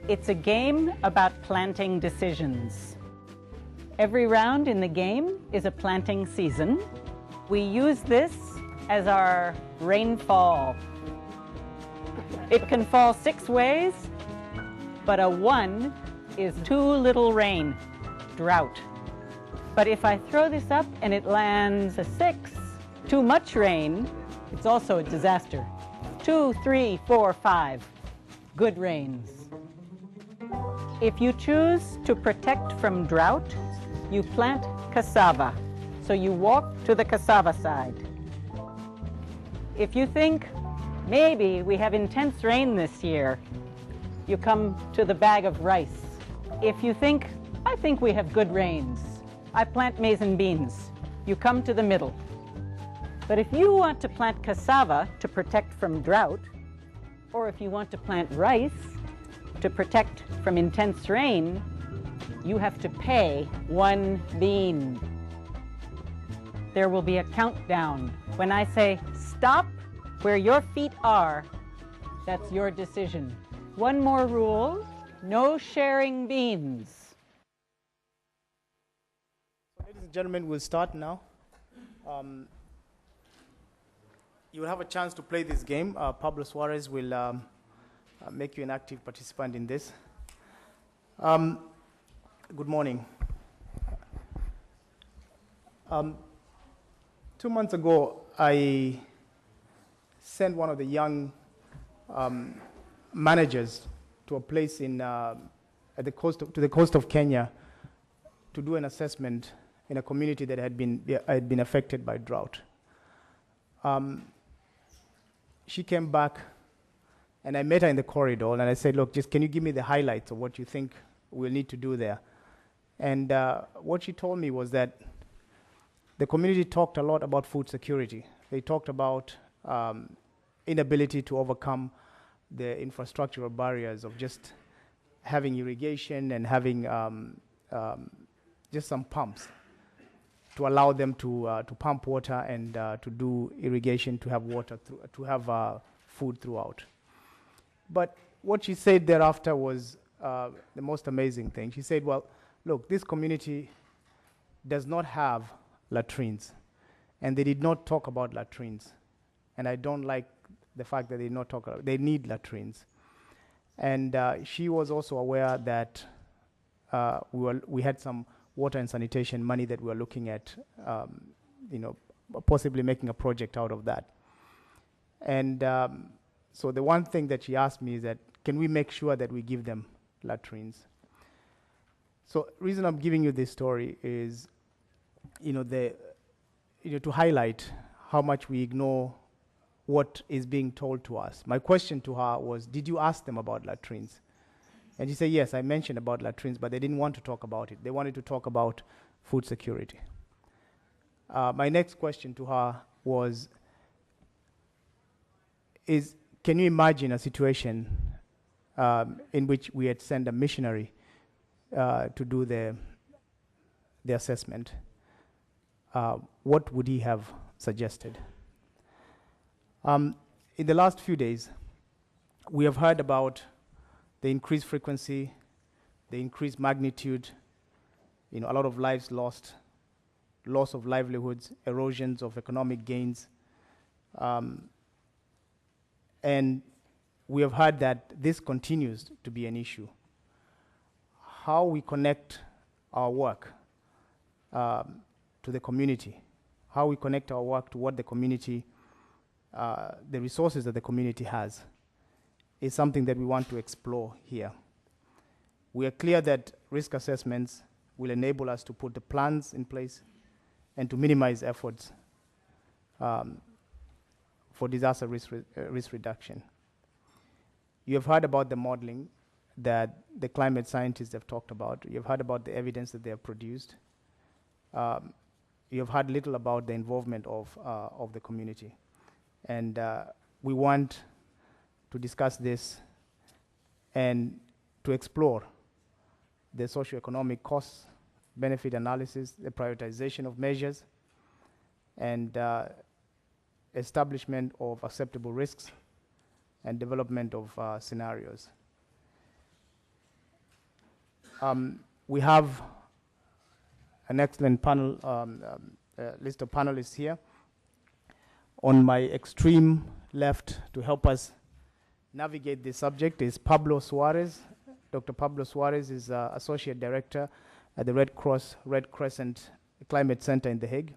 It's a game about planting decisions. Every round in the game is a planting season. We use this as our rainfall. It can fall 6 ways, but a 1 is too little rain, drought. But if I throw this up and it lands a 6, too much rain, it's also a disaster. 2, 3, 4, 5, good rains. If you choose to protect from drought, you plant cassava. So you walk to the cassava side. If you think, maybe we have intense rain this year, you come to the bag of rice. If you think, I think we have good rains, I plant maize and beans, you come to the middle. But if you want to plant cassava to protect from drought, or if you want to plant rice to protect from intense rain, you have to pay 1 bean. There will be a countdown. When I say stop where your feet are, that's your decision. One more rule, no sharing beans. Ladies and gentlemen, we'll start now. You will have a chance to play this game. Pablo Suarez will make you an active participant in this. Good morning. 2 months ago, I sent one of the young managers to a place in to the coast of Kenya to do an assessment in a community that had been affected by drought. She came back, and I met her in the corridor, and I said, look, just can you give me the highlights of what you think we'll need to do there? And what she told me was that the community talked a lot about food security. They talked about inability to overcome the infrastructural barriers of just having irrigation and having just some pumps to allow them to pump water and to do irrigation, to have water, to have food throughout. But what she said thereafter was the most amazing thing. She said, well, look, this community does not have latrines, and they did not talk about latrines. And I don't like the fact that they did not talk about, they need latrines. And she was also aware that we had some water and sanitation money that we were looking at, possibly making a project out of that. And so the one thing that she asked me is that, can we make sure that we give them latrines? So reason I'm giving you this story is, to highlight how much we ignore what is being told to us. My question to her was, did you ask them about latrines? And she said, yes, I mentioned about latrines, but they didn't want to talk about it. They wanted to talk about food security. My next question to her was, can you imagine a situation in which we had sent a missionary to do the assessment? What would he have suggested? In the last few days, we have heard about the increased frequency, the increased magnitude, a lot of lives lost, loss of livelihoods, erosions of economic gains. And we have heard that this continues to be an issue. How we connect our work to the community, how we connect our work to what the community, the resources that the community has, is something that we want to explore here. We are clear that risk assessments will enable us to put the plans in place and to minimize efforts for disaster risk reduction. You have heard about the modeling that the climate scientists have talked about. You have heard about the evidence that they have produced. You have heard little about the involvement of the community. And we want to discuss this and to explore the socioeconomic costs benefit analysis, the prioritization of measures, and establishment of acceptable risks, and development of scenarios. We have an excellent panel, list of panelists here. On my extreme left, to help us navigate this subject, is Pablo Suarez. Dr. Pablo Suarez is Associate Director at the Red Cross Red Crescent Climate Center in The Hague,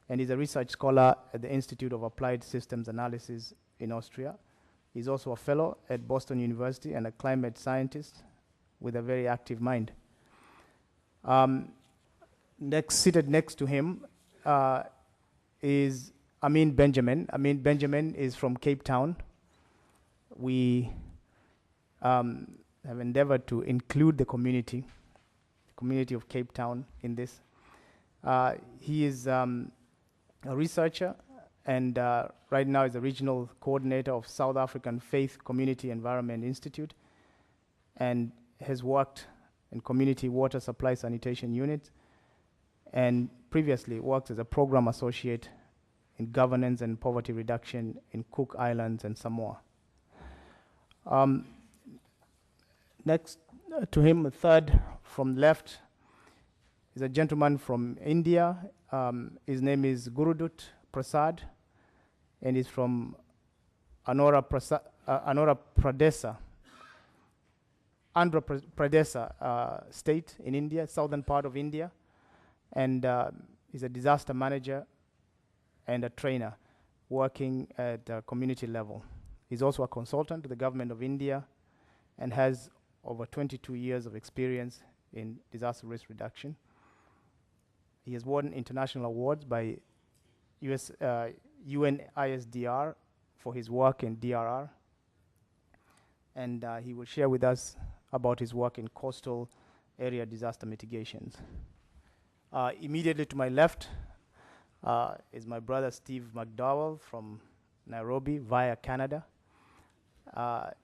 and he's a research scholar at the Institute of Applied Systems Analysis in Austria. He's also a fellow at Boston University and a climate scientist with a very active mind. Seated next to him is Amin Benjamin. Amin Benjamin is from Cape Town. We have endeavored to include the community of Cape Town in this. He is a researcher and right now is the regional coordinator of South African Faith Community Environment Institute, and has worked in community water supply sanitation units, and previously worked as a program associate in governance and poverty reduction in Cook Islands and Samoa. Next to him, third from left, is a gentleman from India. His name is Gurudut Prasad, and he's from Andhra Pradesh state in India, southern part of India, and he's a disaster manager and a trainer working at community level. He's also a consultant to the government of India and has over 22 years of experience in disaster risk reduction. He has won international awards by UNISDR for his work in DRR, and he will share with us about his work in coastal area disaster mitigations. Immediately to my left is my brother Steve McDowell from Nairobi via Canada.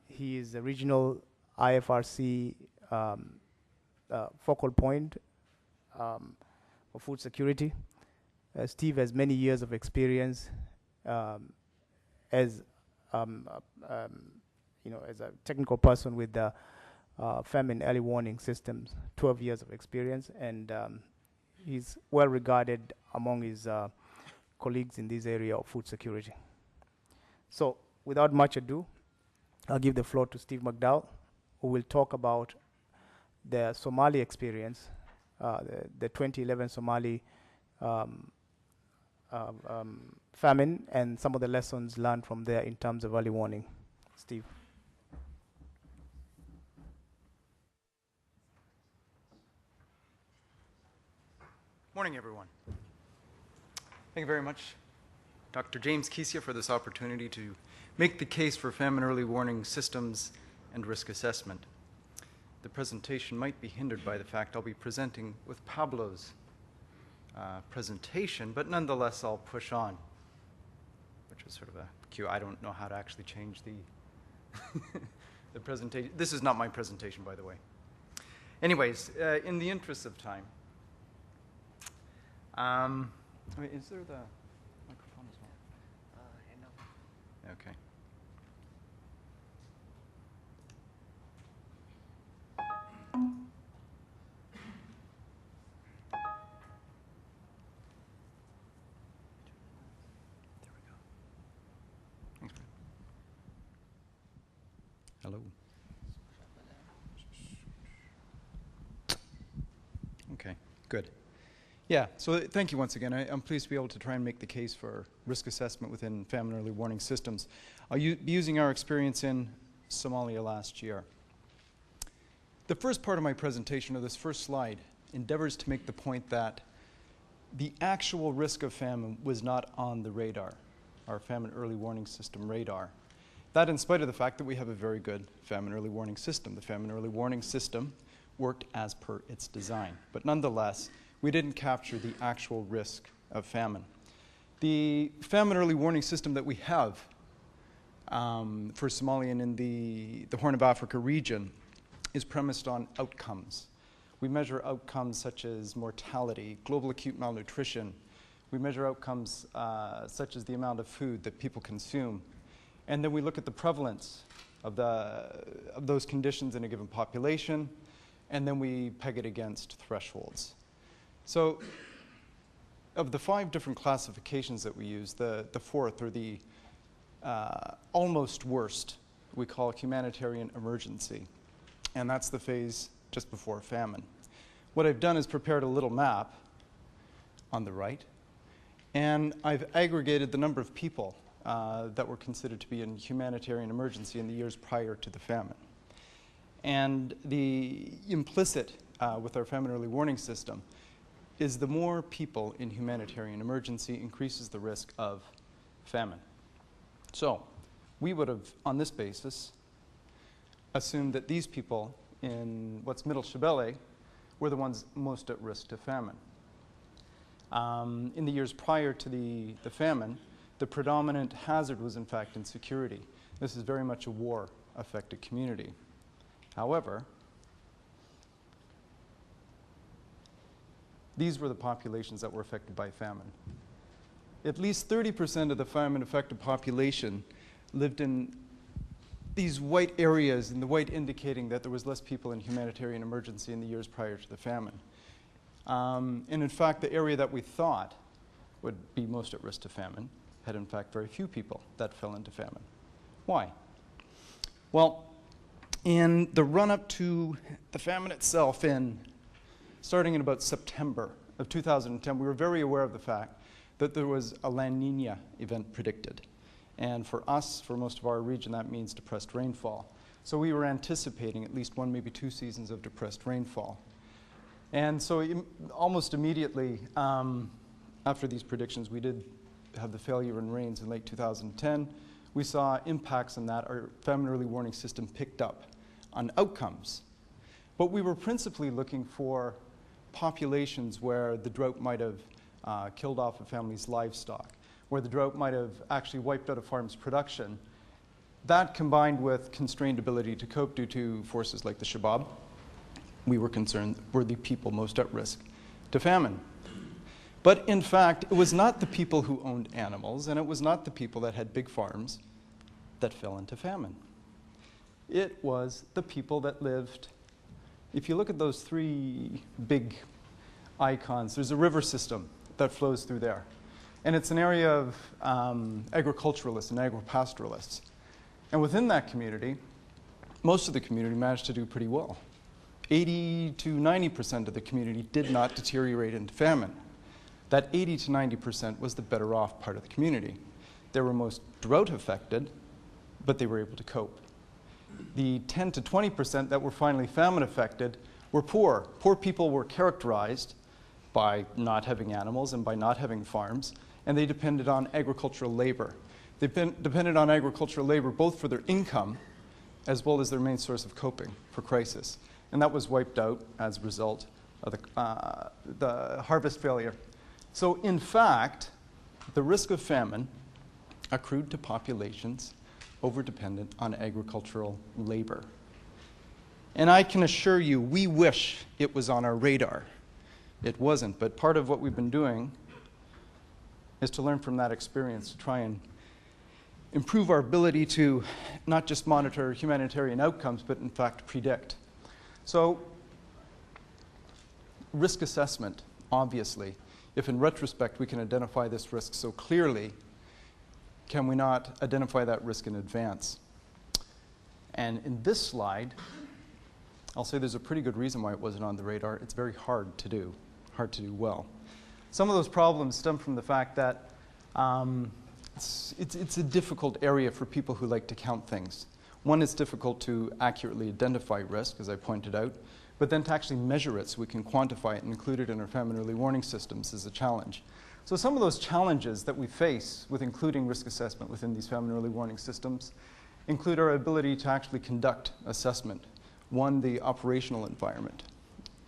He is a regional IFRC focal point for food security. Steve has many years of experience as as a technical person with the famine early warning systems, 12 years of experience, and he's well regarded among his colleagues in this area of food security. So without much ado, I'll give the floor to Steve McDowell, who will talk about the Somali experience, the 2011 Somali famine, and some of the lessons learned from there in terms of early warning. Steve. Morning, everyone. Thank you very much, Dr. James Kisia, for this opportunity to make the case for famine early warning systems and risk assessment. The presentation might be hindered by the fact I'll be presenting with Pablo's presentation, but nonetheless I'll push on, which is sort of a cue. I don't know how to actually change the the presentation. This is not my presentation, by the way. Anyways, in the interest of time, wait, is there the microphone as well? No. Okay. There we go. Thanks, Brad. Hello. Okay, good. Yeah, so thank you once again. I'm pleased to be able to try and make the case for risk assessment within famine early warning systems. I'll be using our experience in Somalia last year. The first part of my presentation, or this first slide, endeavors to make the point that the actual risk of famine was not on the radar, our famine early warning system radar. That in spite of the fact that we have a very good famine early warning system. The famine early warning system worked as per its design, but nonetheless, we didn't capture the actual risk of famine. The famine early warning system that we have for Somalia and in the Horn of Africa region is premised on outcomes. We measure outcomes such as mortality, global acute malnutrition. We measure outcomes such as the amount of food that people consume. And then we look at the prevalence of those conditions in a given population, and then we peg it against thresholds. So of the 5 different classifications that we use, the fourth, or the almost worst, we call humanitarian emergency. And that's the phase just before famine. What I've done is prepared a little map on the right, and I've aggregated the number of people that were considered to be in humanitarian emergency in the years prior to the famine. And the implicit with our famine early warning system is the more people in humanitarian emergency increases the risk of famine. So we would have, on this basis, assumed that these people in what's Middle Shebele were the ones most at risk to famine. In the years prior to the famine, the predominant hazard was in fact insecurity. This is very much a war-affected community. However, these were the populations that were affected by famine. At least 30% of the famine-affected population lived in these white areas, and the white indicating that there was less people in humanitarian emergency in the years prior to the famine. And in fact, the area that we thought would be most at risk to famine had in fact very few people that fell into famine. Why? Well, in the run-up to the famine itself, starting in about September of 2010, we were very aware of the fact that there was a La Nina event predicted. And for us, for most of our region, that means depressed rainfall. So we were anticipating at least 1, maybe 2 seasons of depressed rainfall. And so almost immediately after these predictions, we did have the failure in rains in late 2010. We saw impacts on that. Our famine early warning system picked up on outcomes. But we were principally looking for populations where the drought might have killed off a family's livestock, where the drought might have actually wiped out a farm's production. That combined with constrained ability to cope due to forces like the Shabab, we were concerned were the people most at risk to famine. But in fact, it was not the people who owned animals, and it was not the people that had big farms that fell into famine. It was the people that lived. If you look at those 3 big icons, there's a river system that flows through there. And it's an area of agriculturalists and agropastoralists. And within that community, most of the community managed to do pretty well. 80 to 90% of the community did not deteriorate into famine. That 80 to 90% was the better off part of the community. They were most drought affected, but they were able to cope. The 10 to 20% that were finally famine affected were poor. Poor people were characterized by not having animals and by not having farms, and they depended on agricultural labor. They depended on agricultural labor both for their income as well as their main source of coping for crisis. And that was wiped out as a result of the harvest failure. So in fact, the risk of famine accrued to populations overdependent on agricultural labor. And I can assure you, we wish it was on our radar. It wasn't, but part of what we've been doing is to learn from that experience, to try and improve our ability to not just monitor humanitarian outcomes, but in fact predict. So, risk assessment, obviously. If in retrospect we can identify this risk so clearly, can we not identify that risk in advance? And in this slide, I'll say there's a pretty good reason why it wasn't on the radar. It's very hard to do well. Some of those problems stem from the fact that it's a difficult area for people who like to count things. One, it's difficult to accurately identify risk, as I pointed out, but then to actually measure it so we can quantify it and include it in our famine early warning systems is a challenge. So some of those challenges that we face with including risk assessment within these famine early warning systems include our ability to actually conduct assessment. One, the operational environment.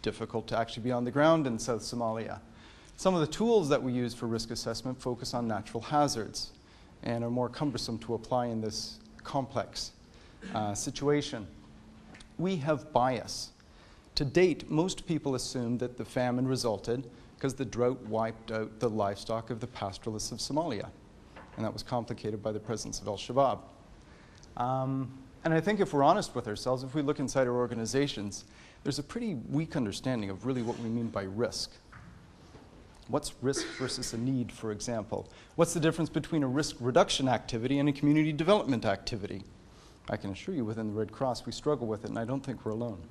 Difficult to actually be on the ground in South Somalia. Some of the tools that we use for risk assessment focus on natural hazards and are more cumbersome to apply in this complex situation. We have bias. To date, most people assume that the famine resulted because the drought wiped out the livestock of the pastoralists of Somalia. And that was complicated by the presence of al-Shabaab. And I think if we're honest with ourselves, if we look inside our organizations, there's a pretty weak understanding of really what we mean by risk. What's risk versus a need, for example? What's the difference between a risk reduction activity and a community development activity? I can assure you within the Red Cross we struggle with it, and I don't think we're alone.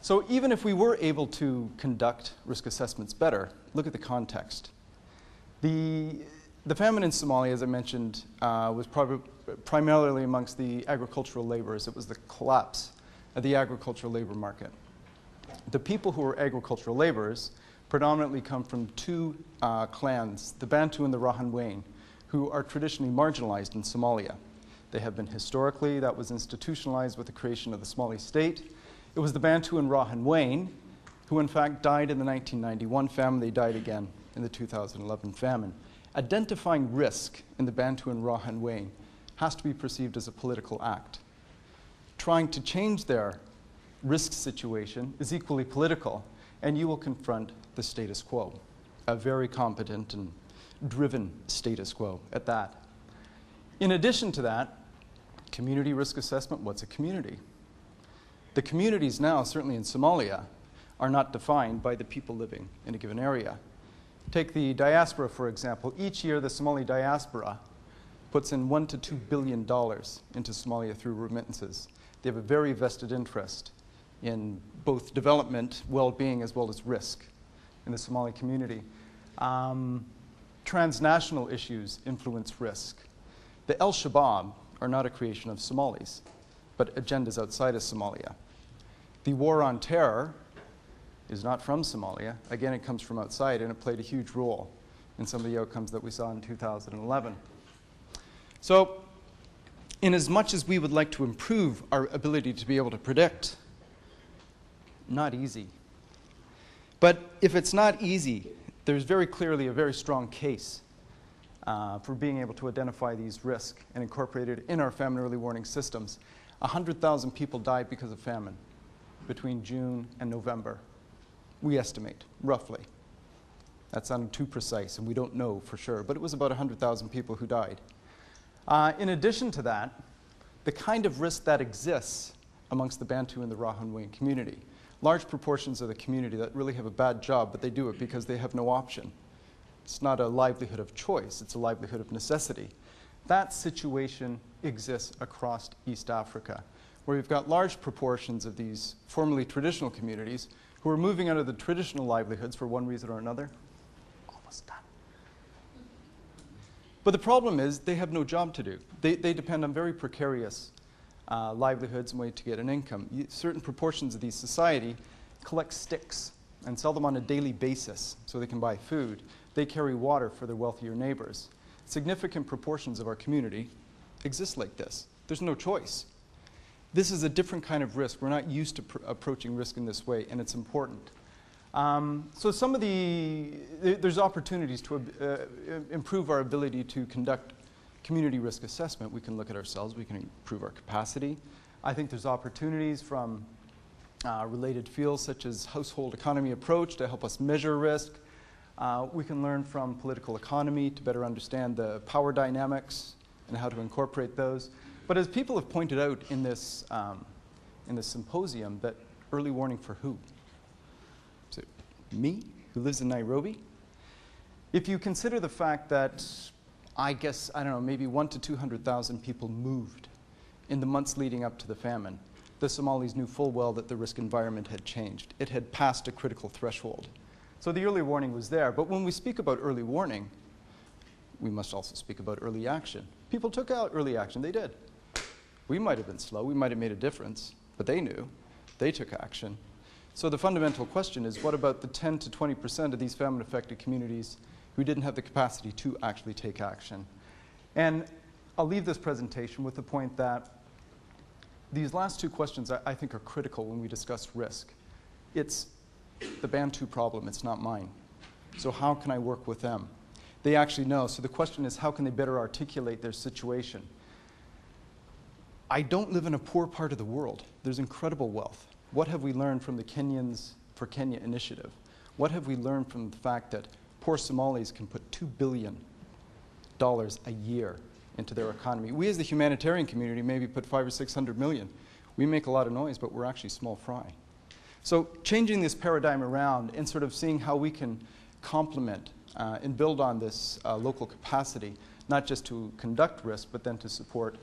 So even if we were able to conduct risk assessments better, look at the context. The famine in Somalia, as I mentioned, was primarily amongst the agricultural laborers. It was the collapse of the agricultural labor market. The people who were agricultural laborers predominantly come from two clans, the Bantu and the Rahanweyn, who are traditionally marginalized in Somalia. They have been historically, that was institutionalized with the creation of the Somali state. It was the Bantu and Rahanweyn who in fact died in the 1991 famine. They died again in the 2011 famine. Identifying risk in the Bantu and Rahanweyn has to be perceived as a political act. Trying to change their risk situation is equally political, and you will confront the status quo, a very competent and driven status quo at that. In addition to that, community risk assessment, what's a community? The communities now, certainly in Somalia, are not defined by the people living in a given area. Take the diaspora, for example. Each year, the Somali diaspora puts in $1 to $2 billion into Somalia through remittances. They have a very vested interest in both development, well-being, as well as risk in the Somali community. Transnational issues influence risk. The al-Shabaab are not a creation of Somalis, but agendas outside of Somalia. The war on terror is not from Somalia. Again, it comes from outside, and it played a huge role in some of the outcomes that we saw in 2011. So, in as much as we would like to improve our ability to be able to predict, not easy. But if it's not easy, there's very clearly a very strong case for being able to identify these risks and incorporate it in our famine early warning systems. 100,000 people died because of famine between June and November. We estimate, roughly. That sounded too precise, and we don't know for sure, but it was about 100,000 people who died. In addition to that, the kind of risk that exists amongst the Bantu and the Rahanweyn community, large proportions of the community that really have a bad job, but they do it because they have no option. It's not a livelihood of choice, it's a livelihood of necessity. That situation exists across East Africa, where you've got large proportions of these formerly traditional communities who are moving out of the traditional livelihoods for one reason or another. Almost done. But the problem is they have no job to do. They depend on very precarious livelihoods and way to get an income. Certain proportions of the society collect sticks and sell them on a daily basis so they can buy food. They carry water for their wealthier neighbors. Significant proportions of our community exist like this. There's no choice. This is a different kind of risk. We're not used to approaching risk in this way, and it's important. So some of there's opportunities to improve our ability to conduct community risk assessment. We can look at ourselves, we can improve our capacity. I think there's opportunities from related fields such as household economy approach to help us measure risk. We can learn from political economy to better understand the power dynamics and how to incorporate those. But as people have pointed out in this symposium, that early warning for who? Is it me, who lives in Nairobi? If you consider the fact that, I don't know, maybe 100,000 to 200,000 people moved in the months leading up to the famine, the Somalis knew full well that the risk environment had changed. It had passed a critical threshold. So the early warning was there. But when we speak about early warning, we must also speak about early action. People took out early action. They did. We might have been slow. We might have made a difference. But they knew. They took action. So the fundamental question is, what about the 10 to 20% of these famine-affected communities who didn't have the capacity to actually take action? And I'll leave this presentation with the point that these last two questions I think are critical when we discuss risk. It's the Bantu problem. It's not mine. So how can I work with them? They actually know. So the question is, how can they better articulate their situation? I don't live in a poor part of the world. There's incredible wealth. what have we learned from the Kenyans for Kenya initiative? What have we learned from the fact that poor Somalis can put $2 billion a year into their economy? We as the humanitarian community maybe put 500 or 600 million. We make a lot of noise, but we're actually small fry. So changing this paradigm around and sort of seeing how we can complement and build on this local capacity, not just to conduct risk, but then to support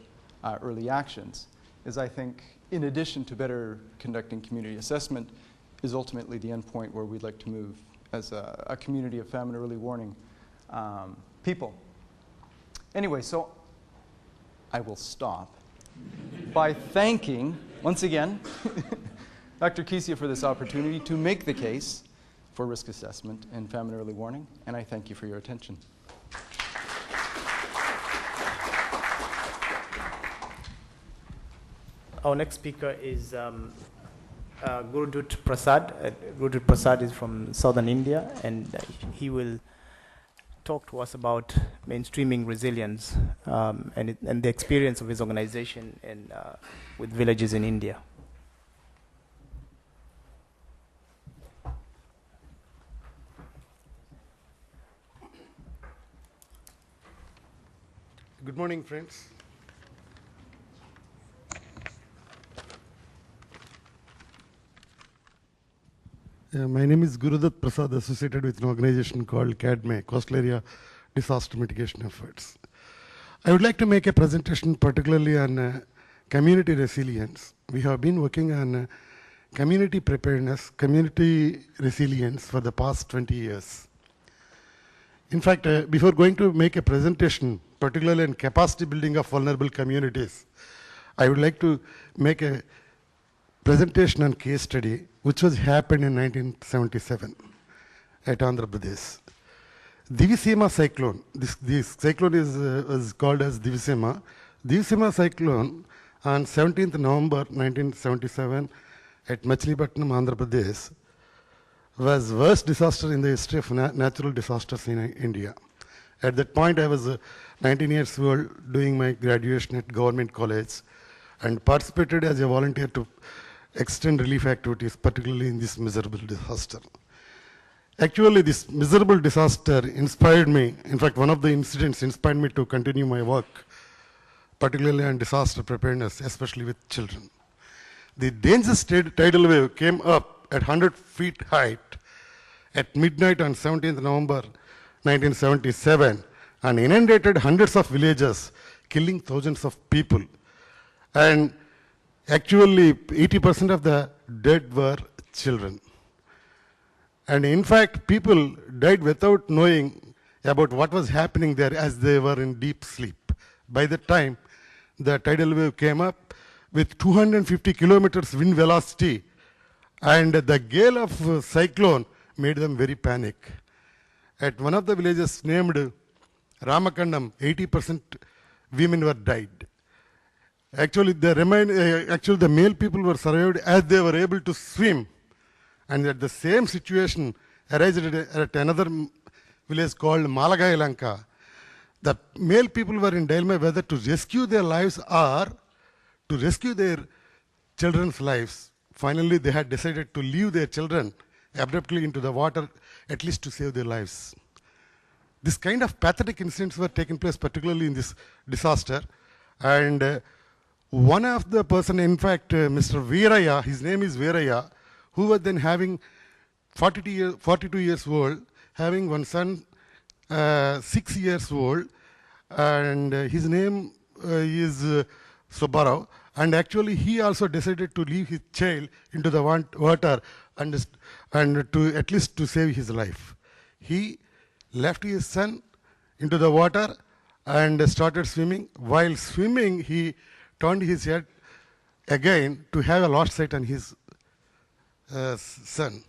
early actions, is, I think, in addition to better conducting community assessment, is ultimately the end point where we'd like to move as a community of famine early warning people. Anyway, so I will stop by thanking, once again, Dr. Kisia for this opportunity to make the case for risk assessment and famine early warning, and I thank you for your attention. Our next speaker is Gurudut Prasad. Gurudut Prasad is from southern India, and he will talk to us about mainstreaming resilience and the experience of his organization with villages in India. Good morning, friends. My name is Gurudut Prasad, associated with an organization called CADME, Coastal Area Disaster Mitigation Efforts. I would like to make a presentation particularly on community resilience. We have been working on community preparedness, community resilience for the past 20 years. In fact, before going to make a presentation, particularly in capacity building of vulnerable communities, I would like to make a presentation on case study, which was happened in 1977 at Andhra Pradesh. Divisema cyclone. This cyclone was called as Divisema. Divisema cyclone on 17th November 1977 at Machilipatnam, Andhra Pradesh, was worst disaster in the history of natural disasters in India. At that point, I was 19 years old, doing my graduation at government college, and participated as a volunteer to extend relief activities, particularly in this miserable disaster. Actually, this miserable disaster inspired me. In fact, one of the incidents inspired me to continue my work, particularly on disaster preparedness, especially with children. The dangerous tidal wave came up at 100 feet height at midnight on 17th November 1977 and inundated hundreds of villages, killing thousands of people. And actually, 80% of the dead were children. And in fact, people died without knowing about what was happening there, as they were in deep sleep. By the time the tidal wave came up with 250 kilometers wind velocity, and the gale of cyclone made them very panic. At one of the villages named Ramakandam, 80% women were died. Actually, the male people were survived as they were able to swim. And at the same situation arose at another village called Malagai Lanka. The male people were in dilemma whether to rescue their lives or to rescue their children's lives. Finally, they had decided to leave their children abruptly into the water, at least to save their lives. This kind of pathetic incidents were taking place, particularly in this disaster. And one of the person, in fact, Mr. Veeraya, his name is Veeraya, who was then having 42 years old, having one son, 6 years old, and his name is Subbarao. And actually, he also decided to leave his child into the water and to at least to save his life. He left his son into the water and started swimming. While swimming, he turned his head again to have a lost sight on his son.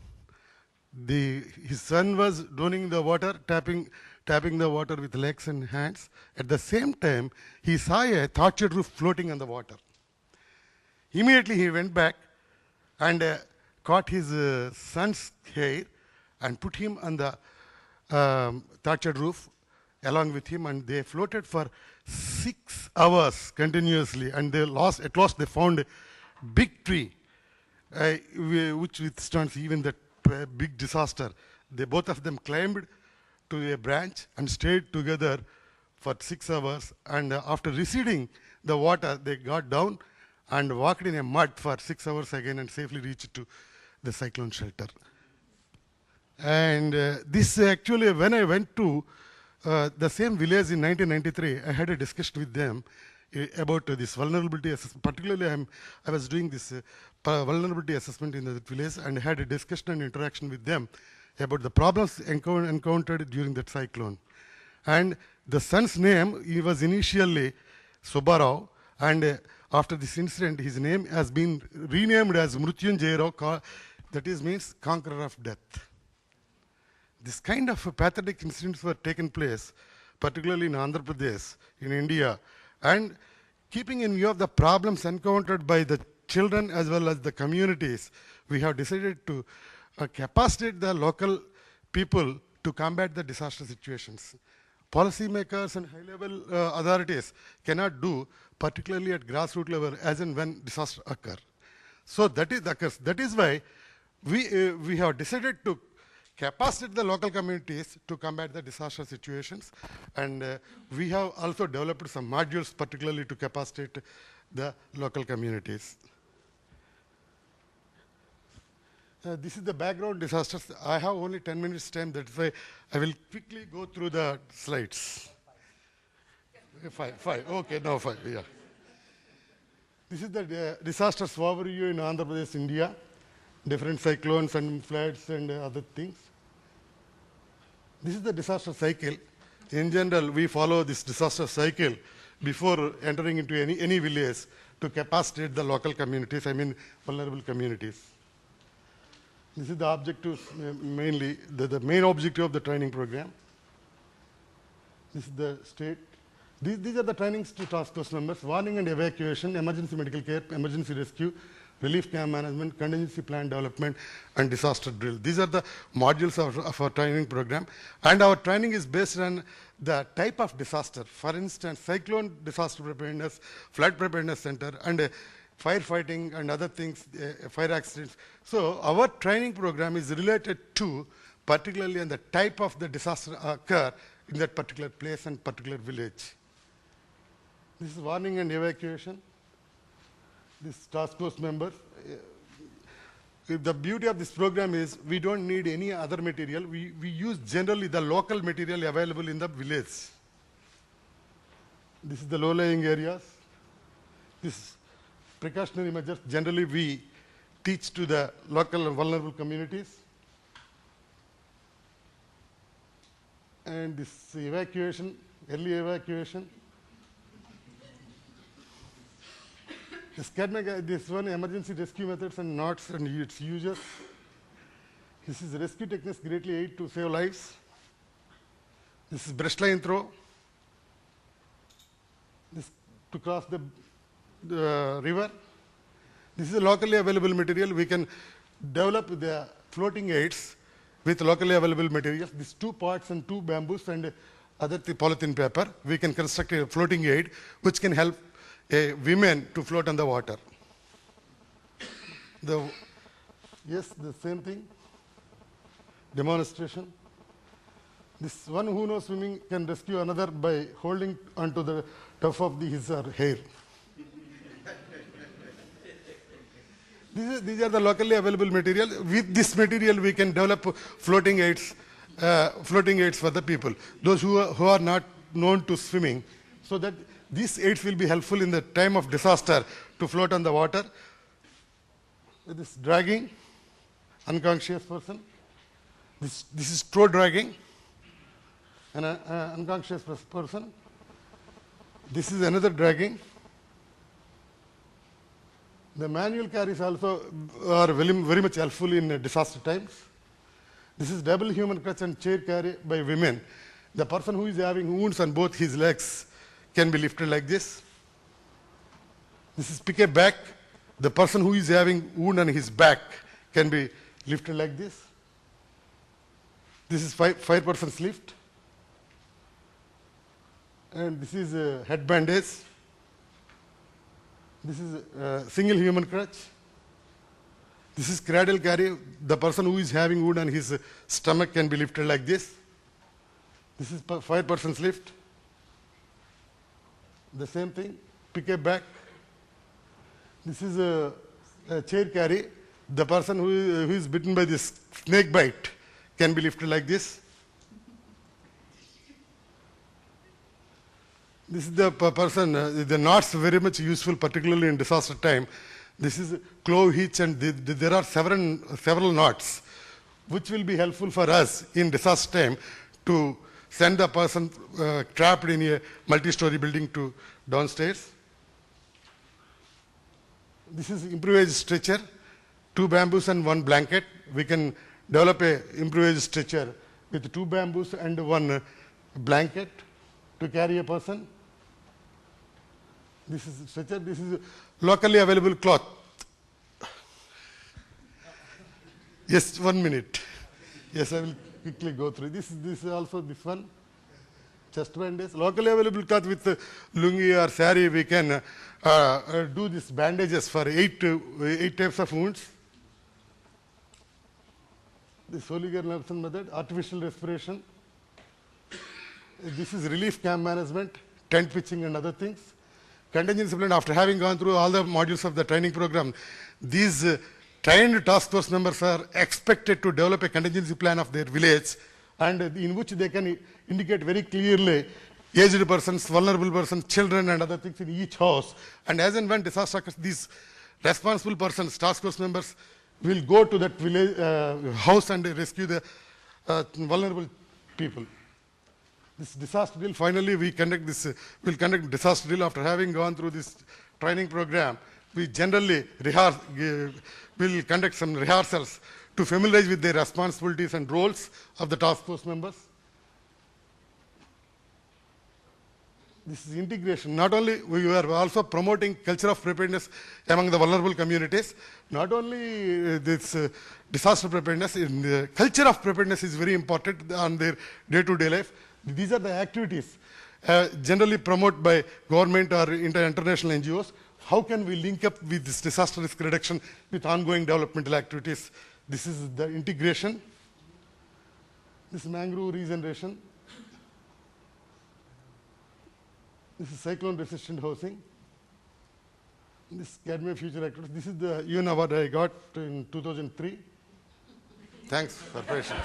His son was drowning in the water, tapping the water with legs and hands. At the same time, he saw a thatched roof floating on the water. Immediately, he went back and caught his son's hair and put him on the thatched roof along with him, and they floated for 6 hours continuously. And at last, they found a big tree which withstands even that big disaster. They both of them climbed to a branch and stayed together for 6 hours, and after receding the water, they got down and walked in a mud for 6 hours again and safely reached to the cyclone shelter. And this actually, when I went to the same village in 1993, I had a discussion with them about this vulnerability assessment. Particularly, I was doing this vulnerability assessment in the village and had a discussion and interaction with them about the problems encountered during that cyclone. And the son's name, he was initially Subbarao, and after this incident, his name has been renamed as Mrutyunjay Rao, that is means conqueror of death. This kind of pathetic incidents were taken place, particularly in Andhra Pradesh, in India, and keeping in view of the problems encountered by the children as well as the communities, we have decided to capacitate the local people to combat the disaster situations. Policymakers and high-level authorities cannot do, particularly at grassroots level, as and when disaster occur. So that is why we have decided to capacitate the local communities to combat the disaster situations, and we have also developed some modules particularly to capacitate the local communities. This is the background disasters. I have only 10 minutes time, that's why I will quickly go through the slides. Five. Okay, now 5, yeah. This is the disasters overview in Andhra Pradesh, India. Different cyclones and floods and other things. This is the disaster cycle. In general, we follow this disaster cycle before entering into any village to capacitate the local communities, I mean vulnerable communities. This is the objectives, mainly, the main objective of the training program. This is the state. These are the trainings to task force members: warning and evacuation, emergency medical care, emergency rescue, relief camp management, contingency plan development, and disaster drill. These are the modules of our training program. And our training is based on the type of disaster. For instance, cyclone disaster preparedness, flood preparedness center, and firefighting and other things, fire accidents. So our training program is related to particularly on the type of the disaster occur in that particular place and particular village. This is warning and evacuation. This task force members. The beauty of this program is we don't need any other material. We use generally the local material available in the village. This is the low-lying areas. This precautionary measures generally we teach to the local and vulnerable communities. And this evacuation, early evacuation. This one, emergency rescue methods and knots and its uses. This is rescue techniques greatly aid to save lives. This is breastline throw. This to cross the river. This is a locally available material. We can develop the floating aids with locally available materials. These 2 pots and 2 bamboos and other polythene paper. We can construct a floating aid which can help women to float on the water. Yes, the same thing. Demonstration. This one who knows swimming can rescue another by holding onto the tuft of his or her hair. These are the locally available material. With this material, we can develop floating aids for the people, those who are not known to swimming, so that these aids will be helpful in the time of disaster to float on the water. This dragging, unconscious person. This is toe dragging, an unconscious person. This is another dragging. The manual carries also are very much helpful in disaster times. This is double human crutch and chair carry by women. The person who is having wounds on both his legs can be lifted like this. This is pick a back. The person who is having wound on his back can be lifted like this. This is 5% lift. And this is head bandage. This is single human crutch. This is cradle carry. The person who is having wood on his stomach can be lifted like this. This is 5% lift. The same thing, pick a back. This is a chair carry. The person who is bitten by this snake bite can be lifted like this. This is the person, the knots very much useful, particularly in disaster time. This is clove hitch, and there are several knots which will be helpful for us in disaster time to send the person trapped in a multi-story building to downstairs. This is improvised stretcher, 2 bamboos and 1 blanket. We can develop a improvised stretcher with 2 bamboos and 1 blanket to carry a person. This is stretcher. This is locally available cloth. Yes, 1 minute. Yes, I will quickly go through. This is also this one. Chest bandage. Locally available cloth with lungi or sari, we can do these bandages for 8 types of wounds. This Soliger Nelson method, artificial respiration. This is relief camp management, tent pitching and other things. Contingency plan, after having gone through all the modules of the training program, these trained task force members are expected to develop a contingency plan of their village, and in which they can indicate very clearly aged persons, vulnerable persons, children and other things in each house. And as and when disaster occurs, these responsible persons, task force members, will go to that village house and rescue the vulnerable people. This disaster drill, finally we'll conduct disaster drill after having gone through this training program. We generally will conduct some rehearsals to familiarize with the responsibilities and roles of the task force members. This is integration. Not only, we are also promoting culture of preparedness among the vulnerable communities. Not only this disaster preparedness, the culture of preparedness is very important on their day-to-day life. These are the activities generally promoted by government or international NGOs. How can we link up with this disaster risk reduction with ongoing developmental activities? This is the integration. This is mangrove regeneration. This is cyclone resistant housing. This Cadme future activities. This is the UN award I got in 2003. Thanks for patience.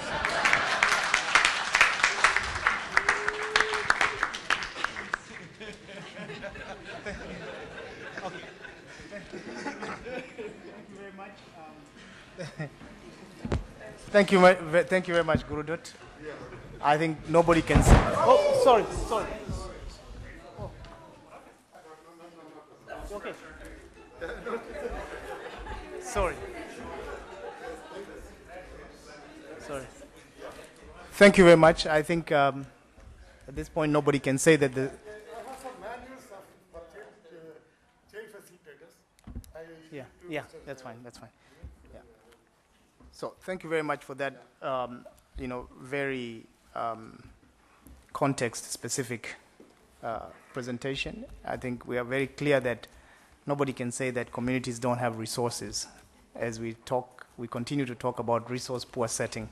Thank you very much, Guru Dutt. I think nobody can say. Oh, sorry. Oh. Okay. Sorry. Thank you very much. I think at this point nobody can say that the. I have some manuals for child facilitators. Yeah, that's fine. Yeah. So thank you very much for that, very context-specific presentation. I think we are very clear that nobody can say that communities don't have resources. As we continue to talk about resource-poor setting.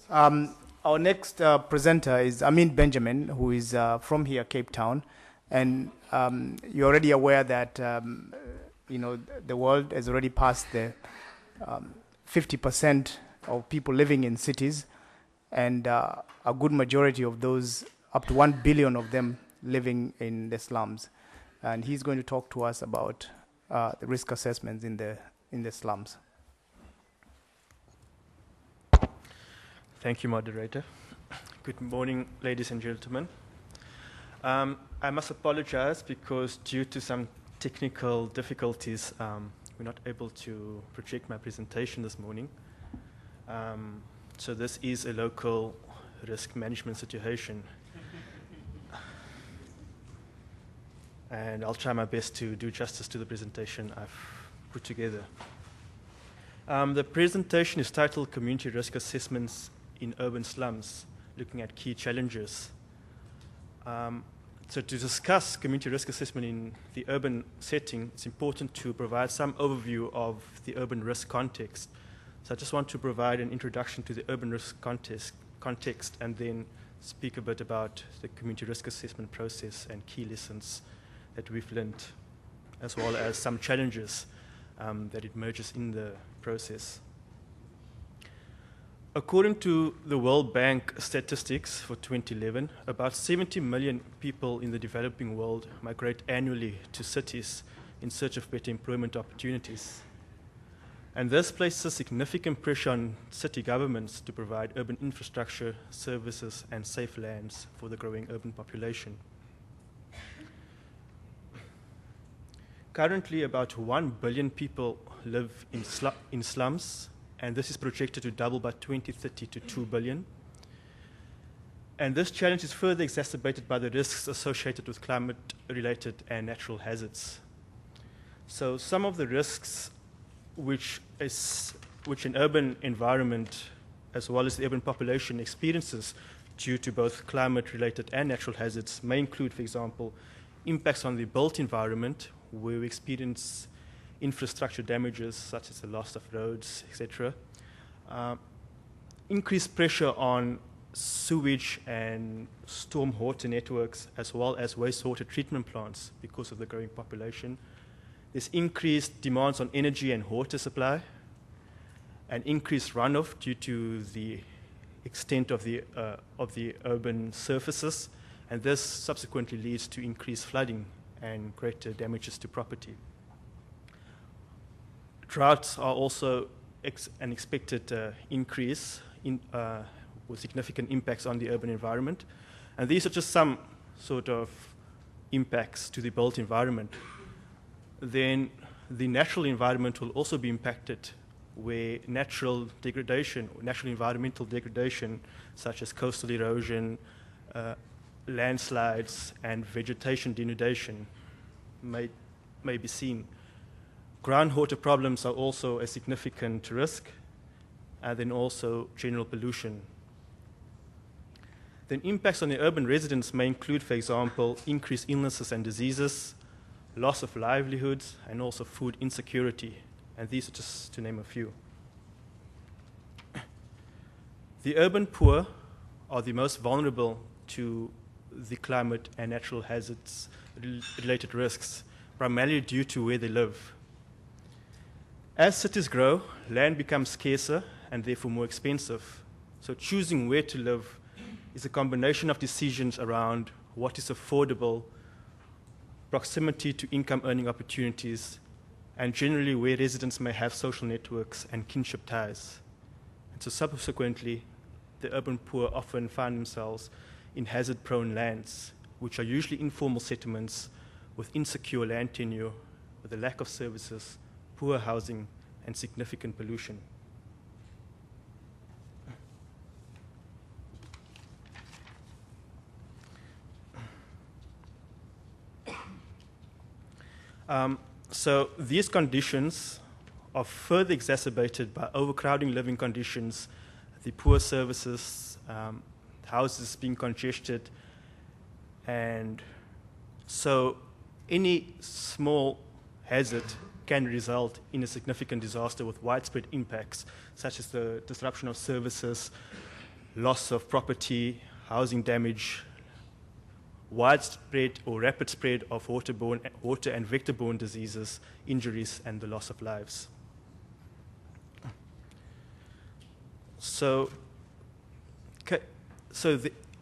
Our next presenter is Amin Benjamin, who is from here, Cape Town, and you're already aware that the world has already passed the 50% of people living in cities, and a good majority of those, up to 1 billion of them, living in the slums. And he's going to talk to us about the risk assessments in the slums. Thank you, moderator. Good morning, ladies and gentlemen. I must apologize because due to some technical difficulties, we're not able to project my presentation this morning. So this is a local risk management situation. And I'll try my best to do justice to the presentation I've put together. The presentation is titled Community Risk Assessments in Urban Slums, looking at key challenges. So to discuss community risk assessment in the urban setting, it's important to provide some overview of the urban risk context. So I just want to provide an introduction to the urban risk context and then speak a bit about the community risk assessment process and key lessons that we've learned, as well as some challenges that emerges in the process. According to the World Bank statistics for 2011, about 70 million people in the developing world migrate annually to cities in search of better employment opportunities. And this places significant pressure on city governments to provide urban infrastructure, services, and safe lands for the growing urban population. Currently, about 1 billion people live in slums, and this is projected to double by 2030 to 2 billion. And this challenge is further exacerbated by the risks associated with climate-related and natural hazards. So some of the risks which an urban environment, as well as the urban population, experiences due to both climate-related and natural hazards may include, for example, impacts on the built environment, where we experience infrastructure damages such as the loss of roads, etc. Increased pressure on sewage and stormwater networks, as well as wastewater treatment plants because of the growing population. There's increased demands on energy and water supply, and increased runoff due to the extent of the urban surfaces, and this subsequently leads to increased flooding and greater damages to property. Droughts are also an expected increase with significant impacts on the urban environment. And these are just some sort of impacts to the built environment. Then the natural environment will also be impacted, where natural degradation, natural environmental degradation, such as coastal erosion, landslides, and vegetation denudation may be seen. Groundwater problems are also a significant risk, and then also general pollution. Then impacts on the urban residents may include, for example, increased illnesses and diseases, loss of livelihoods, and also food insecurity. And these are just to name a few. The urban poor are the most vulnerable to the climate and natural hazards related risks, primarily due to where they live. As cities grow, land becomes scarcer and therefore more expensive. So choosing where to live is a combination of decisions around what is affordable, proximity to income earning opportunities, and generally where residents may have social networks and kinship ties. And so subsequently, the urban poor often find themselves in hazard-prone lands, which are usually informal settlements with insecure land tenure, with a lack of services, poor housing, and significant pollution. So these conditions are further exacerbated by overcrowding living conditions, the poor services, houses being congested, and so any small hazard can result in a significant disaster with widespread impacts, such as the disruption of services, loss of property, housing damage, widespread or rapid spread of water and vector-borne diseases, injuries, and the loss of lives.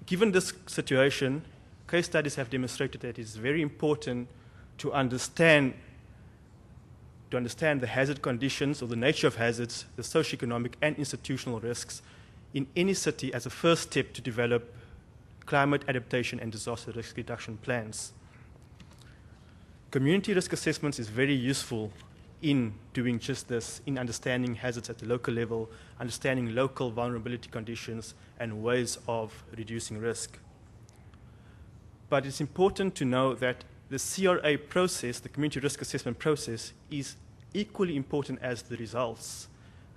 Given this situation, case studies have demonstrated that it is very important to understand the hazard conditions or the nature of hazards, the socioeconomic and institutional risks in any city as a first step to develop climate adaptation and disaster risk reduction plans. Community risk assessments is very useful in doing just this, in understanding hazards at the local level, understanding local vulnerability conditions, and ways of reducing risk. But it's important to know that the CRA process, the community risk assessment process, is equally important as the results.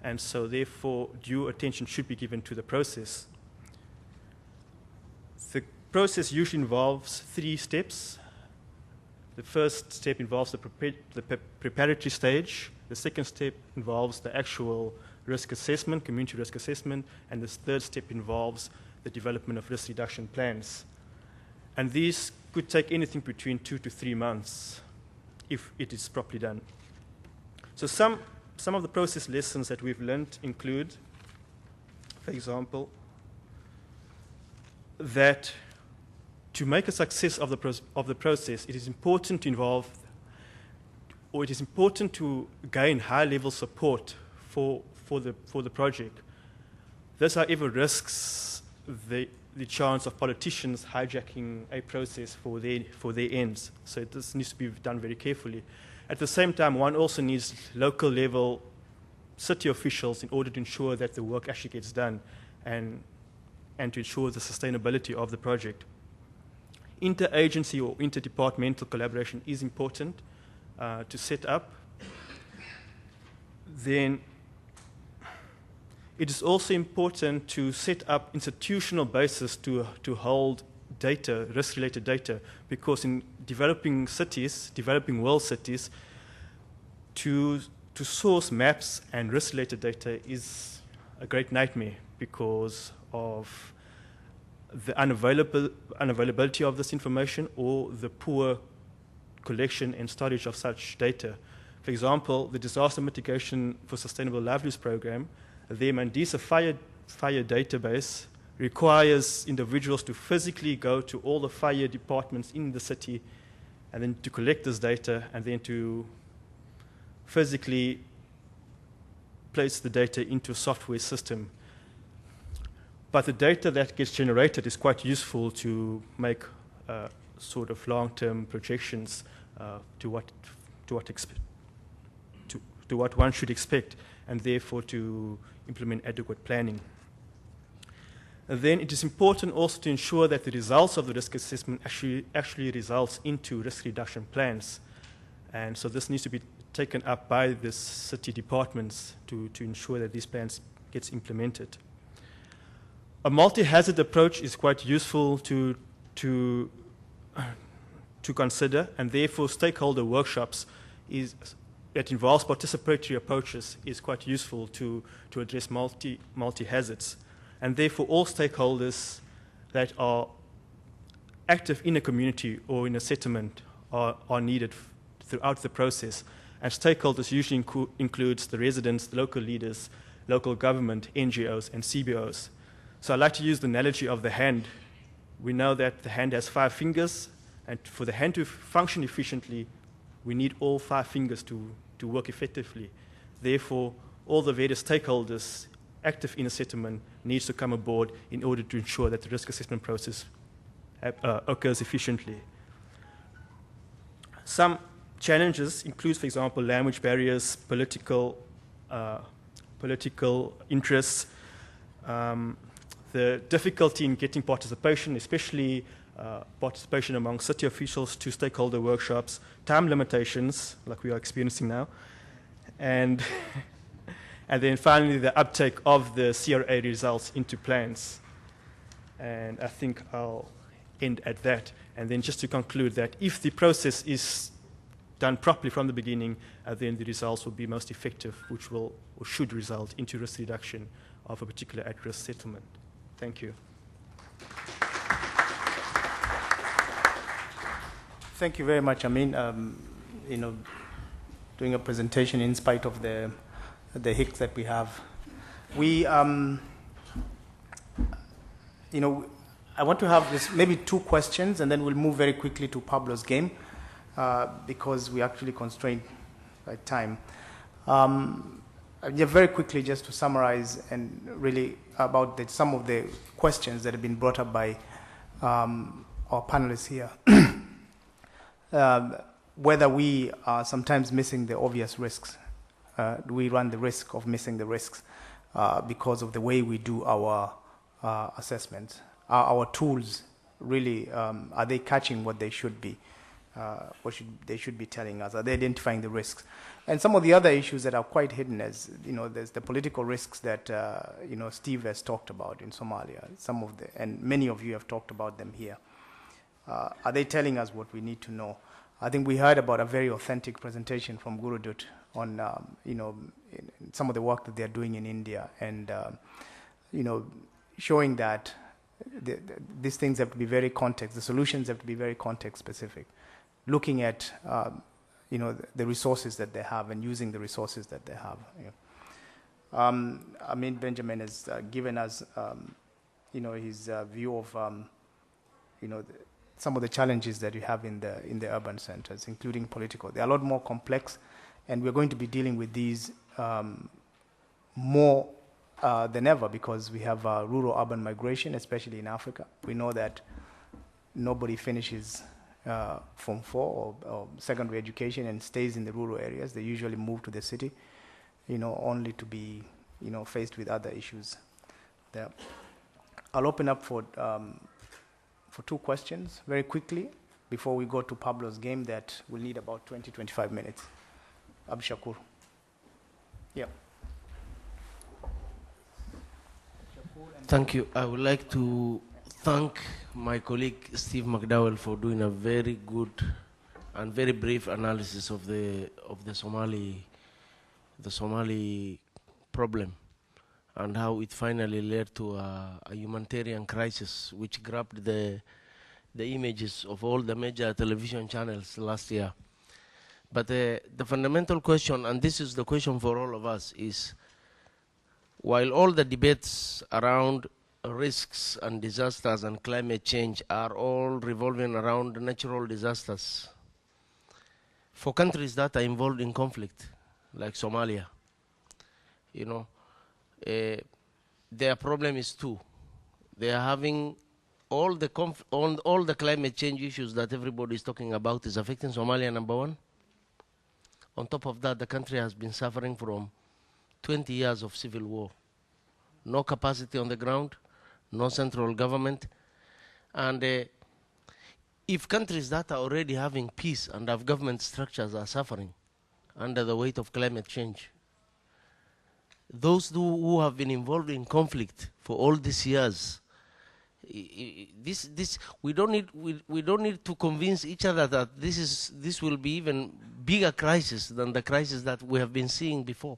And so therefore, due attention should be given to the process. The process usually involves 3 steps. The first step involves the preparatory stage. The second step involves the actual risk assessment, community risk assessment, and the third step involves the development of risk reduction plans. And these could take anything between 2 to 3 months if it is properly done. So some of the process lessons that we've learned include, for example, that to make a success of the process, it is important to involve, or it is important to gain high-level support for the project. This, however, risks the chance of politicians hijacking a process for their ends. So this needs to be done very carefully. At the same time, one also needs local-level city officials in order to ensure that the work actually gets done and to ensure the sustainability of the project. Interagency or interdepartmental collaboration is important to set up. Then it is also important to set up institutional basis to hold data, risk-related data, because in developing cities, developing world cities, to source maps and risk-related data is a great nightmare because of the unavailability of this information or the poor collection and storage of such data. For example, the Disaster Mitigation for Sustainable Livelihoods program, the Mandisa fire database requires individuals to physically go to all the fire departments in the city and then to collect this data and then to physically place the data into a software system. But the data that gets generated is quite useful to make sort of long-term projections to what one should expect, and therefore to implement adequate planning. And then it is important also to ensure that the results of the risk assessment actually results into risk reduction plans. And so this needs to be taken up by the city departments to ensure that these plans gets implemented. A multi-hazard approach is quite useful to consider, and therefore stakeholder workshops that involves participatory approaches is quite useful to address multi-hazards. And therefore all stakeholders that are active in a community or in a settlement are needed throughout the process. And stakeholders usually includes the residents, the local leaders, local government, NGOs, and CBOs. So I like to use the analogy of the hand. We know that the hand has 5 fingers, and for the hand to function efficiently, we need all 5 fingers to work effectively. Therefore, all the various stakeholders active in a settlement needs to come aboard in order to ensure that the risk assessment process occurs efficiently. Some challenges include, for example, language barriers, political interests, the difficulty in getting participation, especially participation among city officials to stakeholder workshops, time limitations, like we are experiencing now, and then finally the uptake of the CRA results into plans. And I think I'll end at that. And then just to conclude that if the process is done properly from the beginning, then the results will be most effective, which will or should result into risk reduction of a particular at-risk settlement. Thank you. Thank you very much, Amin. Doing a presentation in spite of the hiccups that we have. I want to have this maybe 2 questions, and then we'll move very quickly to Pablo's game because we're actually constrained by time. Very quickly, just to summarize and really about some of the questions that have been brought up by our panelists here. Whether we are sometimes missing the obvious risks. Do we run the risk of missing the risks because of the way we do our assessments? Our tools really, are they catching what they should be? They should be telling us? Are they identifying the risks? And some of the other issues that are quite hidden, as there's the political risks that Steve has talked about in Somalia. And many of you have talked about them here. Are they telling us what we need to know? I think we heard about a very authentic presentation from Gurudut on some of the work that they're doing in India, and showing that these things have to be very the solutions have to be very context specific, looking at the resources that they have and using the resources that they have. Amin Benjamin has given us his view of some of the challenges that you have in the urban centers, including political. They're a lot more complex, and we're going to be dealing with these more than ever, because we have rural-urban migration, especially in Africa. We know that nobody finishes Form 4 or secondary education and stays in the rural areas. They usually move to the city, only to be, faced with other issues there. I'll open up for 2 questions very quickly before we go to Pablo's game that will need about 20-25 minutes. Abshakur. Yeah. Thank you. I would like to thank my colleague Steve McDowell for doing a very good and very brief analysis of the Somali problem and how it finally led to a humanitarian crisis, which grabbed the images of all the major television channels last year. But the fundamental question, and this is the question for all of us, is while all the debates around risks and disasters and climate change are all revolving around natural disasters, for countries that are involved in conflict, like Somalia, their problem is 2. They are having all the climate change issues that everybody is talking about is affecting Somalia, number 1. On top of that, the country has been suffering from 20 years of civil war. No capacity on the ground, no central government. And if countries that are already having peace and have government structures are suffering under the weight of climate change, those who have been involved in conflict for all these years, we don't need to convince each other that this will be even bigger crisis than the crisis that we have been seeing before.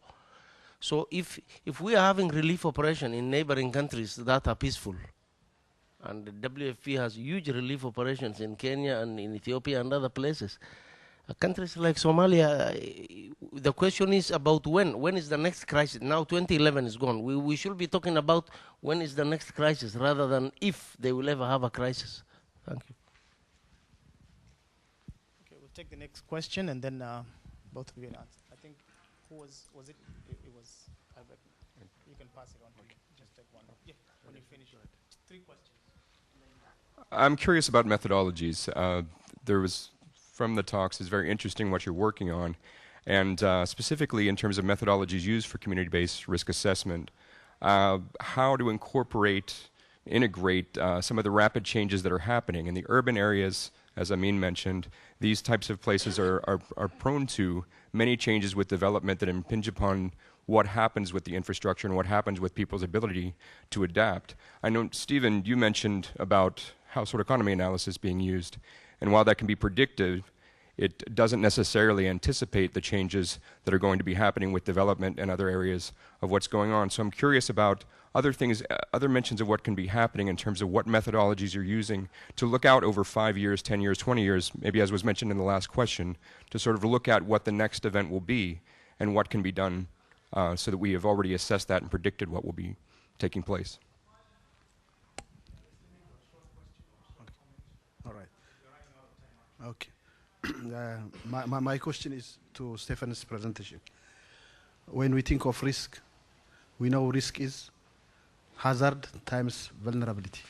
So if we are having relief operation in neighboring countries that are peaceful, and the WFP has huge relief operations in Kenya and in Ethiopia and other places, countries like Somalia, the question is about when. When is the next crisis? Now 2011 is gone. We should be talking about when is the next crisis rather than if they will ever have a crisis. Thank you. Okay, we'll take the next question and then both of you answer. I think, who was it? It was Albert. You can pass it on to me. Just take one. Yeah, when you finish. 3 questions. I'm curious about methodologies. There was, from the talks, is very interesting what you're working on, and specifically in terms of methodologies used for community-based risk assessment, how to integrate some of the rapid changes that are happening in the urban areas. As Amin mentioned, these types of places are prone to many changes with development that impinge upon what happens with the infrastructure and what happens with people's ability to adapt. I know, Stephen, you mentioned about household economy analysis being used, and while that can be predictive, it doesn't necessarily anticipate the changes that are going to be happening with development and other areas of what's going on. So I'm curious about other things, other mentions of what can be happening in terms of what methodologies you're using to look out over 5 years, 10 years, 20 years, maybe as was mentioned in the last question, to sort of look at what the next event will be and what can be done so that we have already assessed that and predicted what will be taking place. All right. Okay. My question is to Stephen's presentation. When we think of risk, we know risk is hazard times vulnerability.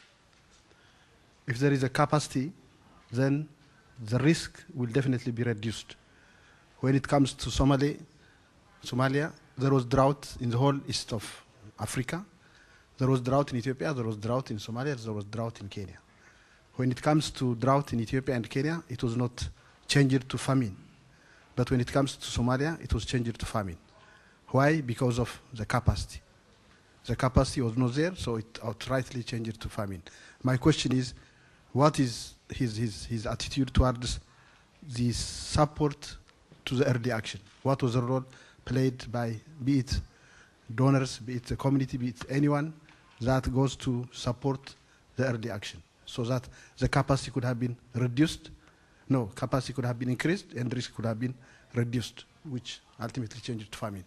If there is a capacity, then the risk will definitely be reduced. When it comes to Somalia, there was drought in the whole east of Africa. There was drought in Ethiopia, there was drought in Somalia, there was drought in Kenya. When it comes to drought in Ethiopia and Kenya, it was not changed to famine. But when it comes to Somalia, it was changed to famine. Why? Because of the capacity. The capacity was not there, so it outrightly changed to famine. My question is, what is his attitude towards the support to the early action? What was the role played by, be it donors, be it the community, be it anyone that goes to support the early action, so that the capacity could have been reduced? No, capacity could have been increased and risk could have been reduced, which ultimately changed to famine.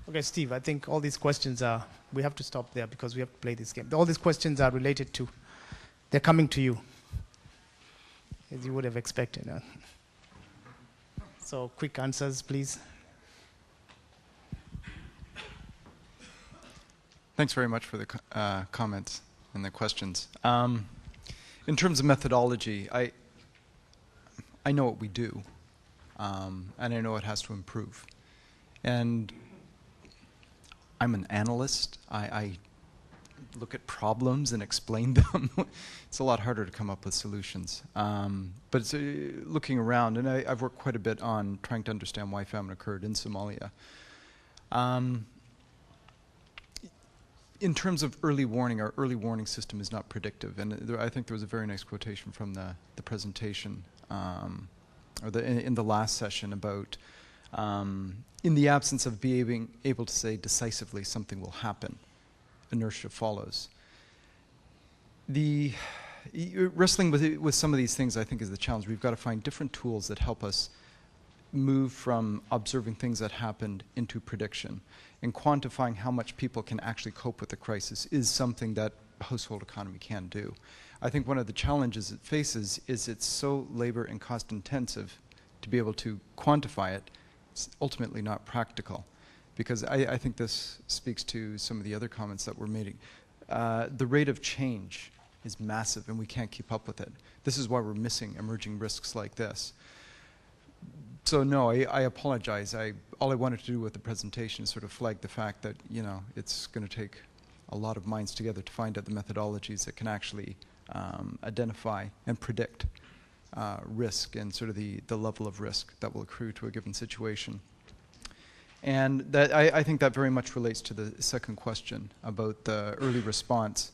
Okay, Steve, I think all these questions are, we have to stop there because we have to play this game. All these questions are related to, they're coming to you, as you would have expected. So quick answers, please. Thanks very much for the comments and the questions. In terms of methodology, I know what we do, and I know it has to improve. And I'm an analyst. I look at problems and explain them. It's a lot harder to come up with solutions. But it's, looking around, and I've worked quite a bit on trying to understand why famine occurred in Somalia. In terms of early warning, our early warning system is not predictive. And I think there was a very nice quotation from the presentation, or in the last session about in the absence of being able to say decisively something will happen, inertia follows. Wrestling with some of these things, I think, is the challenge. We've got to find different tools that help us move from observing things that happened into prediction. And quantifying how much people can actually cope with the crisis is something that a household economy can do. I think one of the challenges it faces is it's so labor and cost intensive to be able to quantify it. It's ultimately not practical, because I think this speaks to some of the other comments that were made. The rate of change is massive and we can't keep up with it. This is why we're missing emerging risks like this. So no, I apologize. All I wanted to do with the presentation is sort of flag the fact that, you know, it's going to take a lot of minds together to find out the methodologies that can actually identify and predict risk and sort of the level of risk that will accrue to a given situation. And that I think that very much relates to the second question about the early response.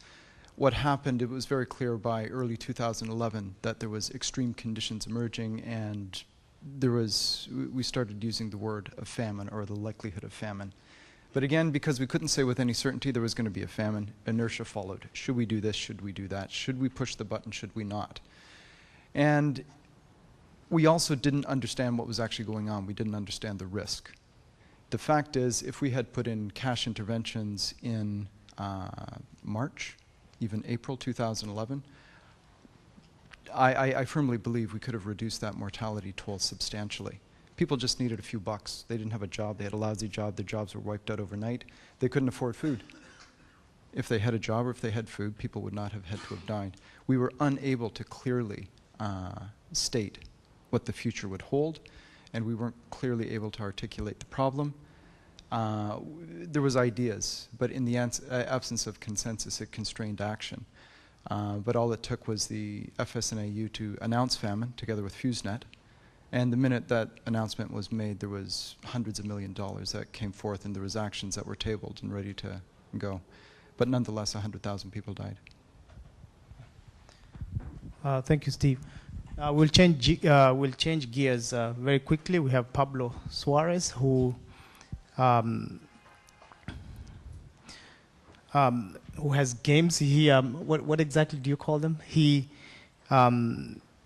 What happened, it was very clear by early 2011 that there was extreme conditions emerging, and we started using the word of famine, or the likelihood of famine. But again, because we couldn't say with any certainty there was going to be a famine, inertia followed. Should we do this? Should we do that? Should we push the button? Should we not? And we also didn't understand what was actually going on. We didn't understand the risk. The fact is, if we had put in cash interventions in March, even April 2011, I firmly believe we could have reduced that mortality toll substantially. People just needed a few bucks. They didn't have a job. They had a lousy job. Their jobs were wiped out overnight. They couldn't afford food. If they had a job or if they had food, people would not have had to have died. We were unable to clearly state what the future would hold, and we weren't clearly able to articulate the problem. There was ideas, but in the absence of consensus, it constrained action. But all it took was the FSNAU to announce famine together with FuseNet. And the minute that announcement was made, there was hundreds of $millions that came forth, and there was actions that were tabled and ready to go. But nonetheless, 100,000 people died. Thank you, Steve. We'll change gears very quickly. We have Pablo Suarez, who has games. He what exactly do you call them? He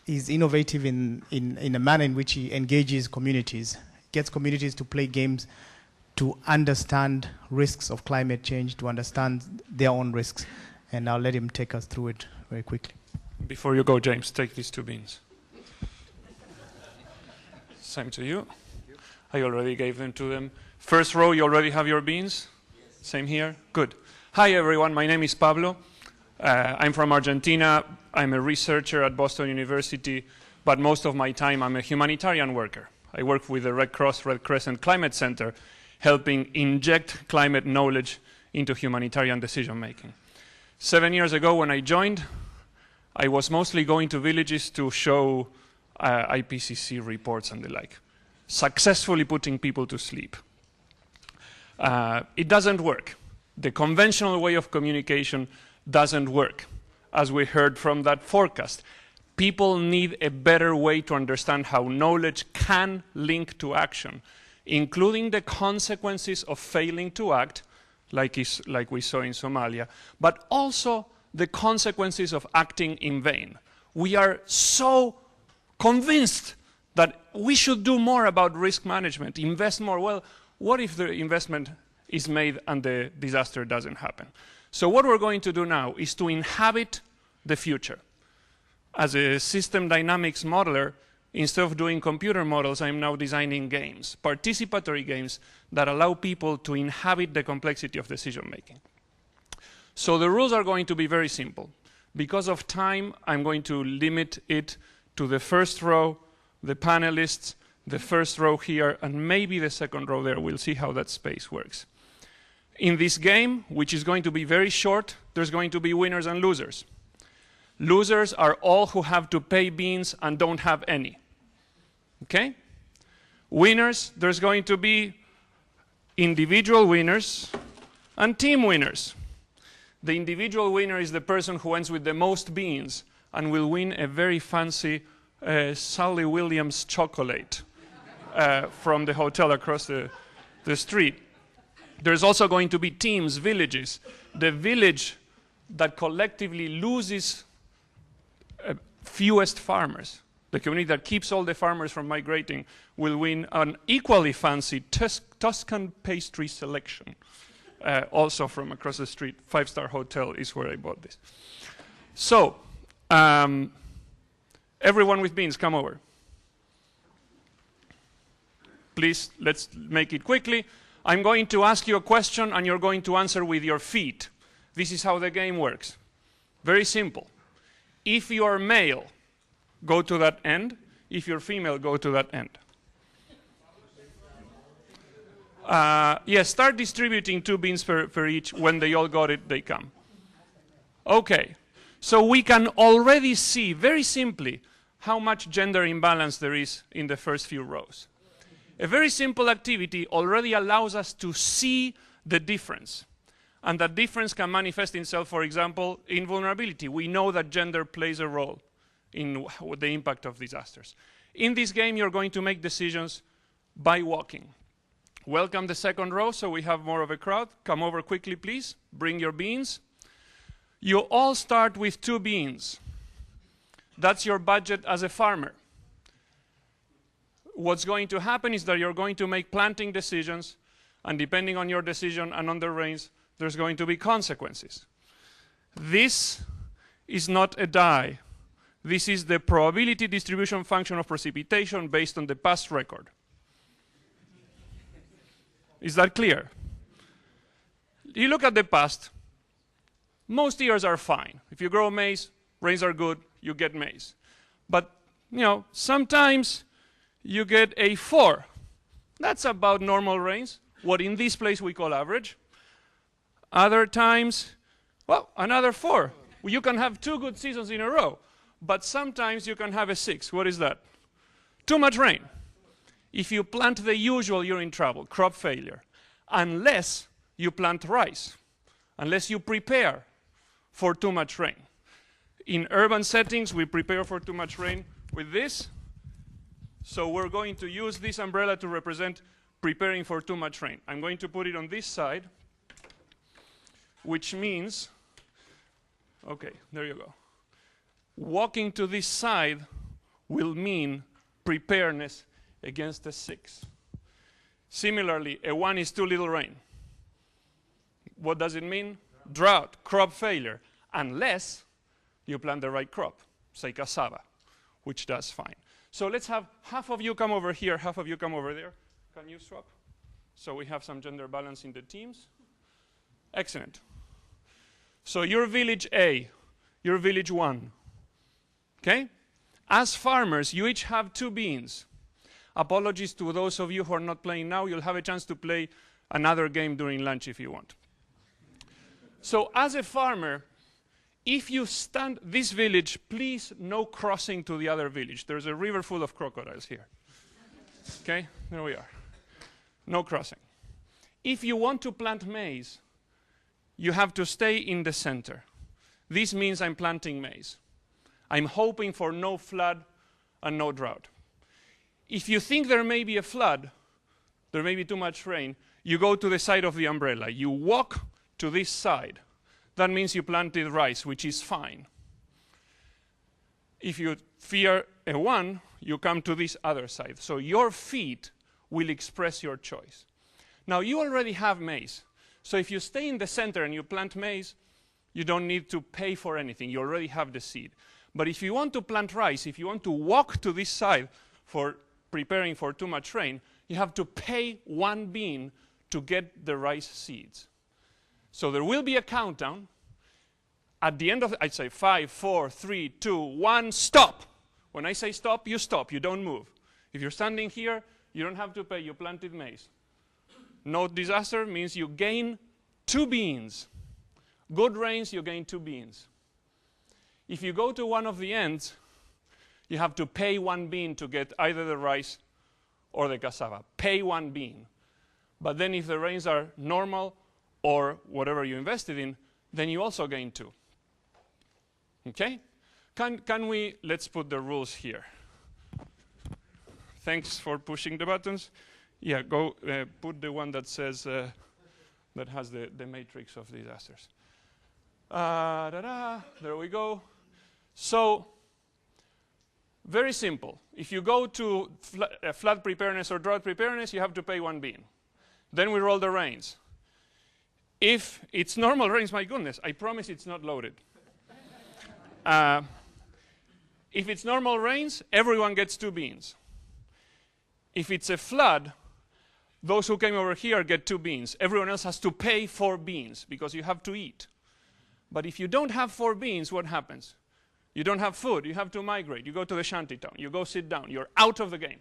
is innovative in a manner in which he engages communities, gets communities to play games to understand risks of climate change, to understand their own risks. And I'll let him take us through it very quickly. Before you go, James, take these 2 beans. Same to you. I already gave them to them. First row, you already have your beans? Yes. Same here? Good. Hi, everyone. My name is Pablo. I'm from Argentina. I'm a researcher at Boston University, but most of my time I'm a humanitarian worker. I work with the Red Cross, Red Crescent Climate Center, helping inject climate knowledge into humanitarian decision-making. 7 years ago when I joined, I was mostly going to villages to show IPCC reports and the like. Successfully putting people to sleep. It doesn't work. The conventional way of communication doesn't work, as we heard from that forecast. People need a better way to understand how knowledge can link to action, including the consequences of failing to act, like we saw in Somalia, but also the consequences of acting in vain. We are so convinced that we should do more about risk management, invest more. Well, what if the investment is made and the disaster doesn't happen? So what we're going to do now is to inhabit the future. As a system dynamics modeler, instead of doing computer models, I'm now designing games, participatory games that allow people to inhabit the complexity of decision making. So the rules are going to be very simple. Because of time, I'm going to limit it to the first row, the panelists, the first row here, and maybe the second row there. We'll see how that space works. In this game, which is going to be very short, there's going to be winners and losers. Losers are all who have to pay beans and don't have any. Okay? Winners, there's going to be individual winners and team winners. The individual winner is the person who ends with the most beans and will win a very fancy Sally Williams chocolate from the hotel across the street. There's also going to be teams, villages. The village that collectively loses fewest farmers, the community that keeps all the farmers from migrating, will win an equally fancy Tuscan pastry selection. Also from across the street. 5-star hotel is where I bought this. So, everyone with beans, come over. Please, let's make it quickly. I'm going to ask you a question and you're going to answer with your feet. This is how the game works. Very simple. If you're male, go to that end. If you're female, go to that end. Yes, start distributing 2 beans per each. When they all got it, they come. Okay, so we can already see, very simply, how much gender imbalance there is in the first few rows. A very simple activity already allows us to see the difference. And that difference can manifest itself, for example, in vulnerability. We know that gender plays a role in the impact of disasters. In this game, you're going to make decisions by walking. Welcome the second row, so we have more of a crowd. Come over quickly, please. Bring your beans. You all start with 2 beans. That's your budget as a farmer. What's going to happen is that you're going to make planting decisions, and depending on your decision and on the rains, there's going to be consequences. This is not a die. This is the probability distribution function of precipitation based on the past record. Is that clear? You look at the past, most years are fine. If you grow maize, rains are good, you get maize. But, sometimes you get a 4. That's about normal rains, what in this place we call average. Other times, well, another 4. You can have 2 good seasons in a row, but sometimes you can have a 6. What is that? Too much rain. If you plant the usual, you're in trouble, crop failure. Unless you plant rice, unless you prepare for too much rain. In urban settings, we prepare for too much rain with this. So we're going to use this umbrella to represent preparing for too much rain. I'm going to put it on this side, which means, okay, there you go. Walking to this side will mean preparedness against a 6. Similarly, a 1 is too little rain. What does it mean? Drought, crop failure, unless you plant the right crop, say cassava, which does fine. So let's have half of you come over here, half of you come over there. Can you swap? So we have some gender balance in the teams. Excellent. So you're village A, you're village 1. Okay? As farmers, you each have 2 beans. Apologies to those of you who are not playing now. You'll have a chance to play another game during lunch if you want. So as a farmer, If you stand, this village, please no crossing to the other village. There's a river full of crocodiles here. Okay, there we are. No crossing. If you want to plant maize, you have to stay in the center. This means I'm planting maize. I'm hoping for no flood and no drought. If you think there may be a flood, there may be too much rain, you go to the side of the umbrella. You walk to this side. That means you planted rice, which is fine. If you fear a 1, you come to this other side. So your feet will express your choice. Now, you already have maize. So if you stay in the center and you plant maize, you don't need to pay for anything. You already have the seed. But if you want to plant rice, if you want to walk to this side for preparing for too much rain, you have to pay 1 bean to get the rice seeds. So there will be a countdown. At the end of it, I'd say 5, 4, 3, 2, 1, stop. When I say stop, you stop. You don't move. If you're standing here, you don't have to pay. You planted maize. No disaster means you gain 2 beans. Good rains, you gain 2 beans. If you go to one of the ends, you have to pay 1 bean to get either the rice or the cassava. Pay 1 bean. But then if the rains are normal or whatever you invested in, then you also gain 2. Okay? Can we, let's put the rules here. Thanks for pushing the buttons. Yeah, go put the one that says, that has the matrix of disasters. There we go. So, very simple. If you go to flood preparedness or drought preparedness, you have to pay 1 bean. Then we roll the rains. If it's normal rains, my goodness, I promise it's not loaded. If it's normal rains, everyone gets 2 beans. If it's a flood, those who came over here get 2 beans. Everyone else has to pay 4 beans because you have to eat. But if you don't have 4 beans, what happens? You don't have food. You have to migrate. You go to the shantytown. You go sit down. You're out of the game.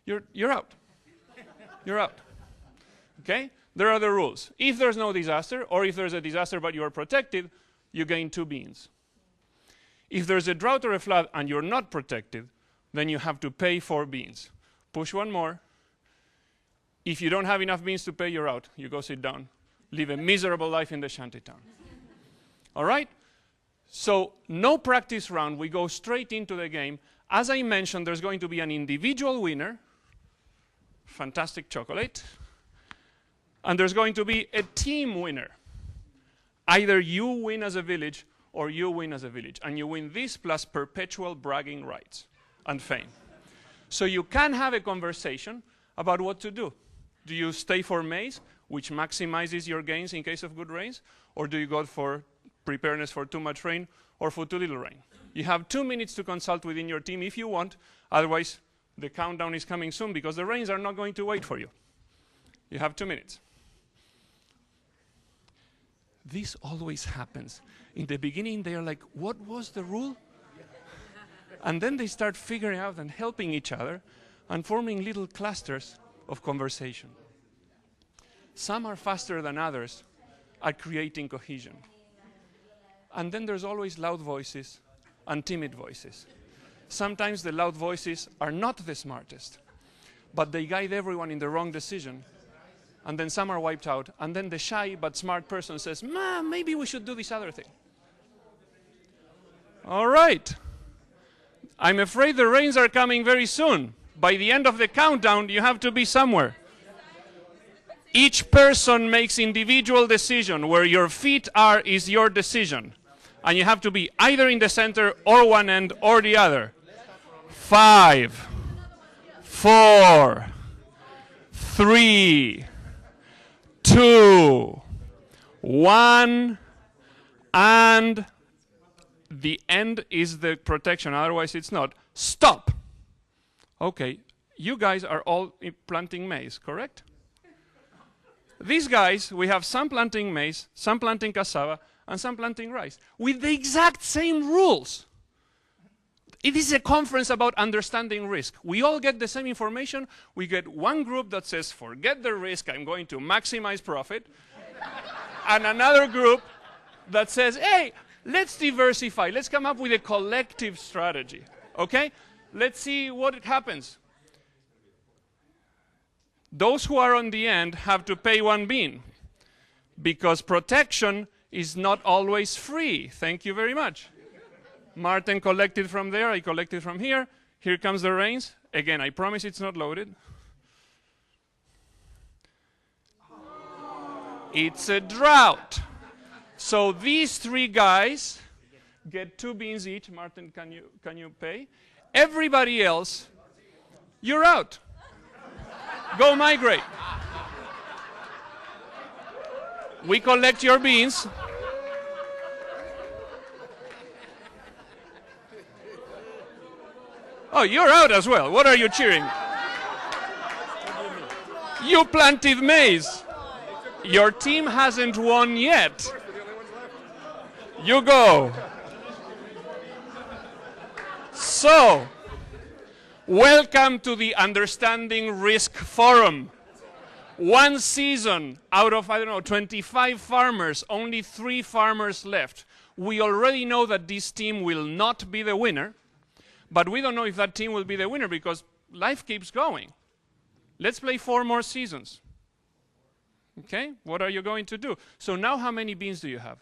You're out. You're out. Okay? There are the rules. If there's no disaster, or if there's a disaster but you are protected, you gain 2 beans. If there's a drought or a flood and you're not protected, then you have to pay 4 beans. Push 1 more. If you don't have enough beans to pay, you're out. You go sit down. Live a miserable life in the shantytown. All right? So no practice round. We go straight into the game. As I mentioned, there's going to be an individual winner. Fantastic chocolate. And there's going to be a team winner. Either you win as a village or you win as a village. And you win this plus perpetual bragging rights and fame. So you can have a conversation about what to do. Do you stay for maize, which maximizes your gains in case of good rains? Or do you go for preparedness for too much rain or for too little rain? You have 2 minutes to consult within your team if you want. Otherwise, the countdown is coming soon because the rains are not going to wait for you. You have 2 minutes. This always happens. In the beginning, they are like, what was the rule? And then they start figuring out and helping each other and forming little clusters of conversation. Some are faster than others at creating cohesion. And then there's always loud voices and timid voices. Sometimes the loud voices are not the smartest, but they guide everyone in the wrong decision. And then some are wiped out. And then the shy but smart person says, maybe we should do this other thing. All right. I'm afraid the rains are coming very soon. By the end of the countdown, you have to be somewhere. Each person makes individual decision. Where your feet are is your decision. And you have to be either in the center or one end or the other. 5, 4, 3, 2, 1, and the end is the protection, otherwise it's not. Stop! Okay, you guys are all planting maize, correct? These guys, we have some planting maize, some planting cassava, and some planting rice, with the exact same rules. It is a conference about understanding risk. We all get the same information. We get one group that says, forget the risk, I'm going to maximize profit. And another group that says, hey, let's diversify. Let's come up with a collective strategy. Okay? Let's see what happens. Those who are on the end have to pay 1 bean because protection is not always free. Thank you very much. Martin collected from there. I collected from here. Here comes the rains. Again, I promise it's not loaded. It's a drought. So these 3 guys get 2 beans each. Martin, can you pay? Everybody else, you're out. Go migrate. We collect your beans. Oh, you're out as well. What are you cheering? You planted maize. Your team hasn't won yet. You go. So, welcome to the Understanding Risk Forum. 1 season out of, 25 farmers, only 3 farmers left. We already know that this team will not be the winner, but we don't know if that team will be the winner because life keeps going. Let's play 4 more seasons. Okay, what are you going to do? So now how many beans do you have?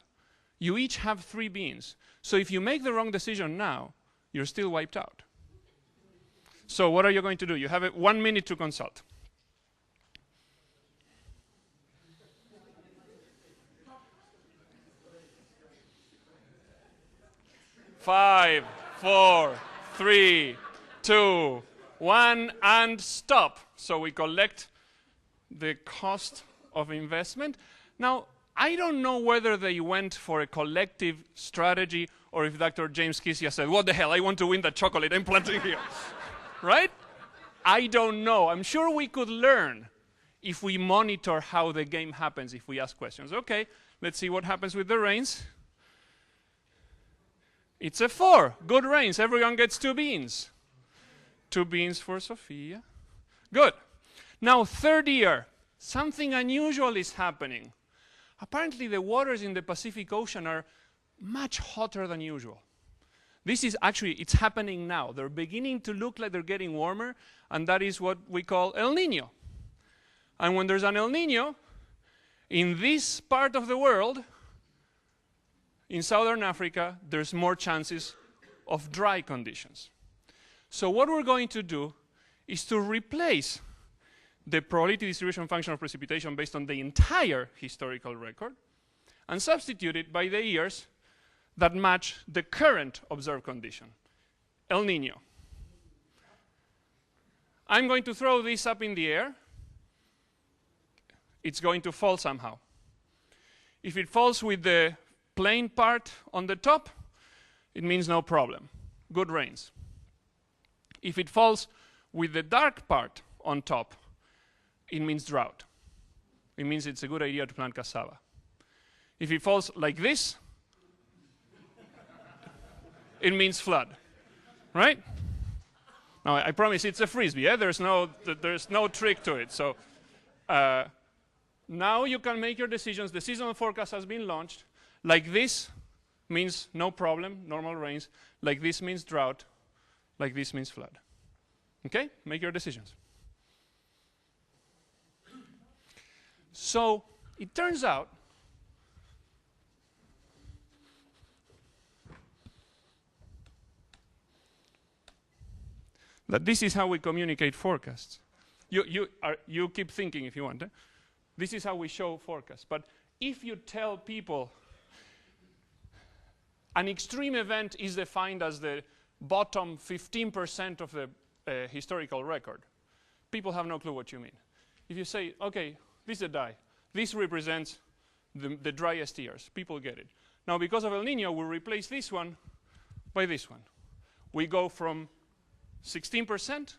You each have 3 beans. So if you make the wrong decision now, you're still wiped out. So what are you going to do? You have 1 minute to consult. Five, 4, 3, 2, 1, and stop. So we collect the cost of investment. Now, I don't know whether they went for a collective strategy or if Dr. James Kisia said, what the hell, I want to win that chocolate, I'm planting here. Right? I don't know. I'm sure we could learn if we monitor how the game happens, if we ask questions. Okay, let's see what happens with the rains. It's a 4. Good rains. Everyone gets 2 beans. 2 beans for Sophia. Good. Now, 3rd year. Something unusual is happening. Apparently, the waters in the Pacific Ocean are much hotter than usual. This is actually, it's happening now. They're beginning to look like they're getting warmer, and that is what we call El Niño. And when there's an El Niño, in this part of the world, in Southern Africa, there's more chances of dry conditions. So what we're going to do is to replace the probability distribution function of precipitation based on the entire historical record and substitute it by the years that match the current observed condition, El Niño. I'm going to throw this up in the air. It's going to fall somehow. If it falls with the plain part on the top, it means no problem. Good rains. If it falls with the dark part on top, it means drought. It means it's a good idea to plant cassava. If it falls like this, it means flood, right? Now, I promise it's a frisbee. Yeah? There's no trick to it. So now you can make your decisions. The seasonal forecast has been launched. Like this means no problem, normal rains. Like this means drought. Like this means flood. Okay? Make your decisions. So it turns out that this is how we communicate forecasts. You keep thinking if you want. This is how we show forecasts. But if you tell people an extreme event is defined as the bottom 15% of the historical record, people have no clue what you mean. If you say, okay, this is a die. This represents the driest years. People get it. Now, because of El Niño, we replace this one by this one. We go from 16%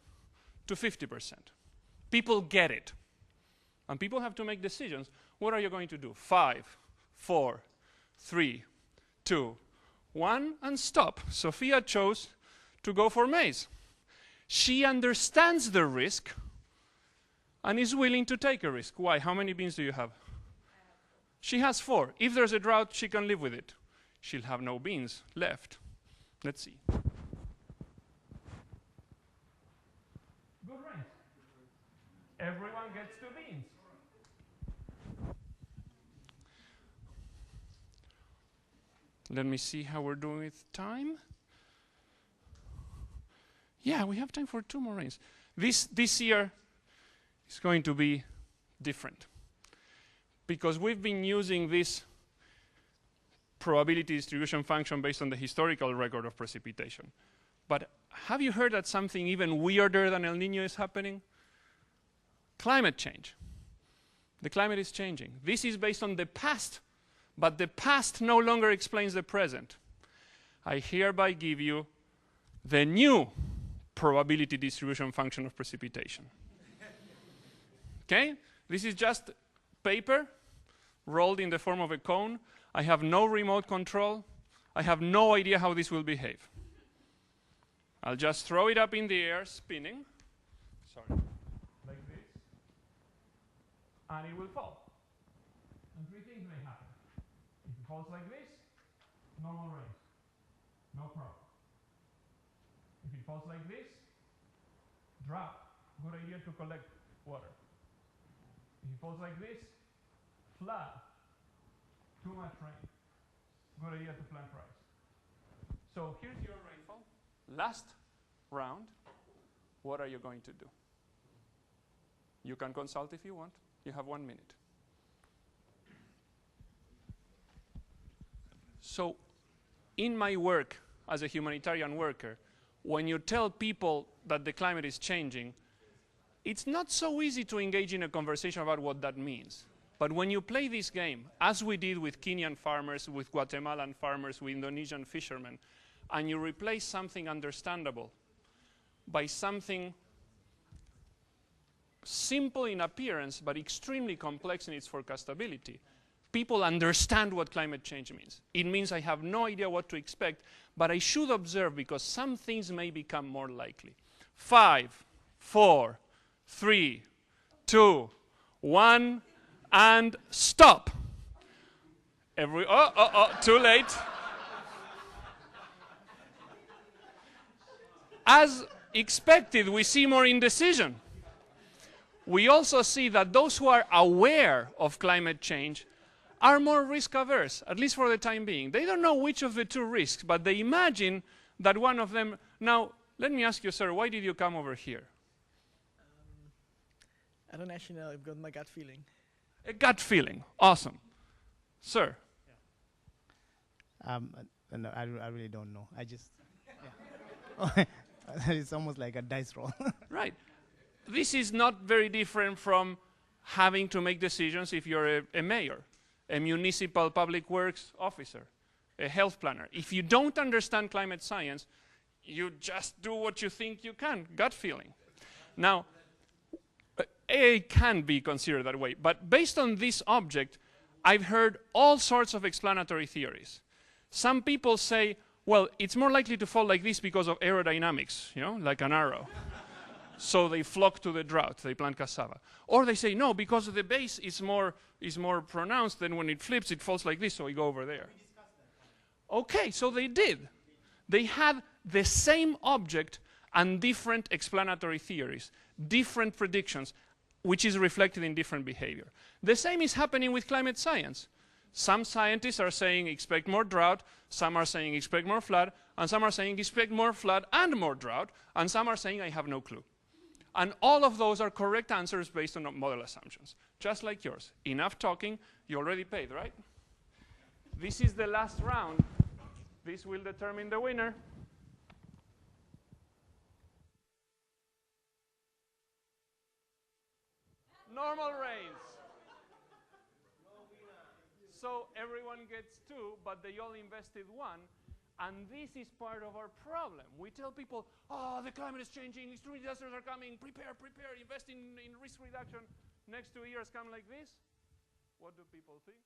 to 50%. People get it. And people have to make decisions. What are you going to do? 5, 4, 3, 2, 1, and stop. Sophia chose to go for maize. She understands the risk and is willing to take a risk. Why? How many beans do you have? She has 4. If there's a drought, she can live with it. She'll have no beans left. Let's see. Good rains. Everyone gets 2 beans. Let me see how we're doing with time. Yeah, we have time for 2 more rains. This year is going to be different because we've been using this probability distribution function based on the historical record of precipitation. But have you heard that something even weirder than El Nino is happening? Climate change. The climate is changing. This is based on the past, but the past no longer explains the present. I hereby give you the new probability distribution function of precipitation. Okay? This is just paper rolled in the form of a cone. I have no remote control. I have no idea how this will behave. I'll just throw it up in the air, spinning. Sorry. Like this. And it will fall. And 3 things may happen. If it falls like this, normal rain. No problem. If it falls like this, drought. Good idea to collect water. If it falls like this, flood. Too much rain. Good idea to plant rice. So here's your rainfall. Last round, what are you going to do? You can consult if you want. You have 1 minute. So in my work as a humanitarian worker, when you tell people that the climate is changing, it's not so easy to engage in a conversation about what that means. But when you play this game, as we did with Kenyan farmers, with Guatemalan farmers, with Indonesian fishermen, and you replace something understandable by something simple in appearance, but extremely complex in its forecastability, people understand what climate change means. It means I have no idea what to expect, but I should observe because some things may become more likely. 5, 4, 3, 2, 1, and stop. Too late. As expected, we see more indecision. We also see that those who are aware of climate change are more risk averse, at least for the time being. They don't know which of the 2 risks, but they imagine that one of them. Now, let me ask you, sir, why did you come over here? I don't actually know. I've got my gut feeling. A gut feeling. Awesome. Sir? No, I really don't know. I just, yeah. It's almost like a dice roll. Right. This is not very different from having to make decisions if you're a mayor, a municipal public works officer, a health planner. If you don't understand climate science, you just do what you think you can, gut feeling. Now, AI can be considered that way, but based on this object, I've heard all sorts of explanatory theories. Some people say, well, it's more likely to fall like this because of aerodynamics, you know, like an arrow. So they flock to the drought, they plant cassava. Or they say, no, because the base is more pronounced, then when it flips, it falls like this, so we go over there. Okay, so they did. They had the same object and different explanatory theories, different predictions, which is reflected in different behavior. The same is happening with climate science. Some scientists are saying expect more drought, some are saying expect more flood, and some are saying expect more flood and more drought, and some are saying I have no clue. And all of those are correct answers based on model assumptions, just like yours. Enough talking, you already paid, right? This is the last round. This will determine the winner. Normal rains. So everyone gets 2, but they all invested 1. And this is part of our problem. We tell people, oh, the climate is changing, extreme disasters are coming, prepare, invest in risk reduction. Next 2 years come like this. What do people think?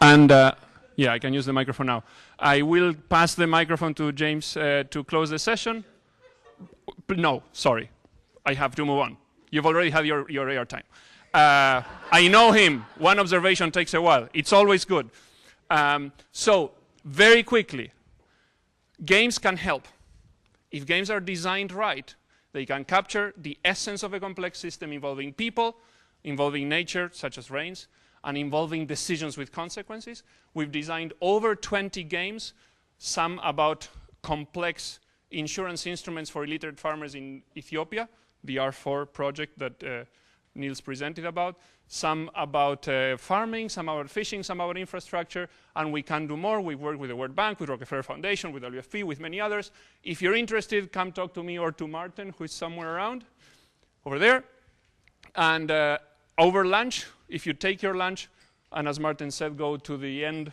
And yeah, I can use the microphone now. I will pass the microphone to James to close the session. No, sorry. I have to move on. You've already had your airtime. I know him. One observation takes a while. It's always good. So, very quickly, games can help. If games are designed right, they can capture the essence of a complex system involving people, involving nature, such as rains, and involving decisions with consequences. We've designed over 20 games, some about complex insurance instruments for illiterate farmers in Ethiopia, the R4 project that Niels presented about, some about farming, some about fishing, some about infrastructure, and we can do more. We work with the World Bank, with Rockefeller Foundation, with WFP, with many others. If you're interested, come talk to me or to Martin, who is somewhere around over there. And over lunch, if you take your lunch, and as Martin said, go to the end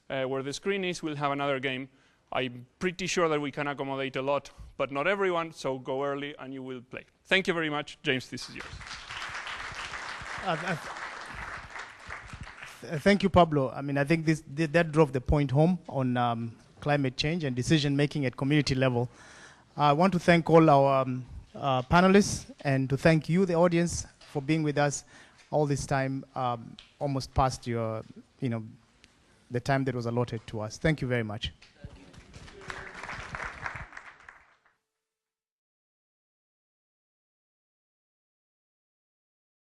where the screen is, we'll have another game. I'm pretty sure that we can accommodate a lot, but not everyone, so go early and you will play. Thank you very much. James, this is yours. Thank you, Pablo. I mean, I think that drove the point home on climate change and decision-making at community level. I want to thank all our panelists and to thank you, the audience, for being with us all this time, almost past your, the time that was allotted to us. Thank you very much.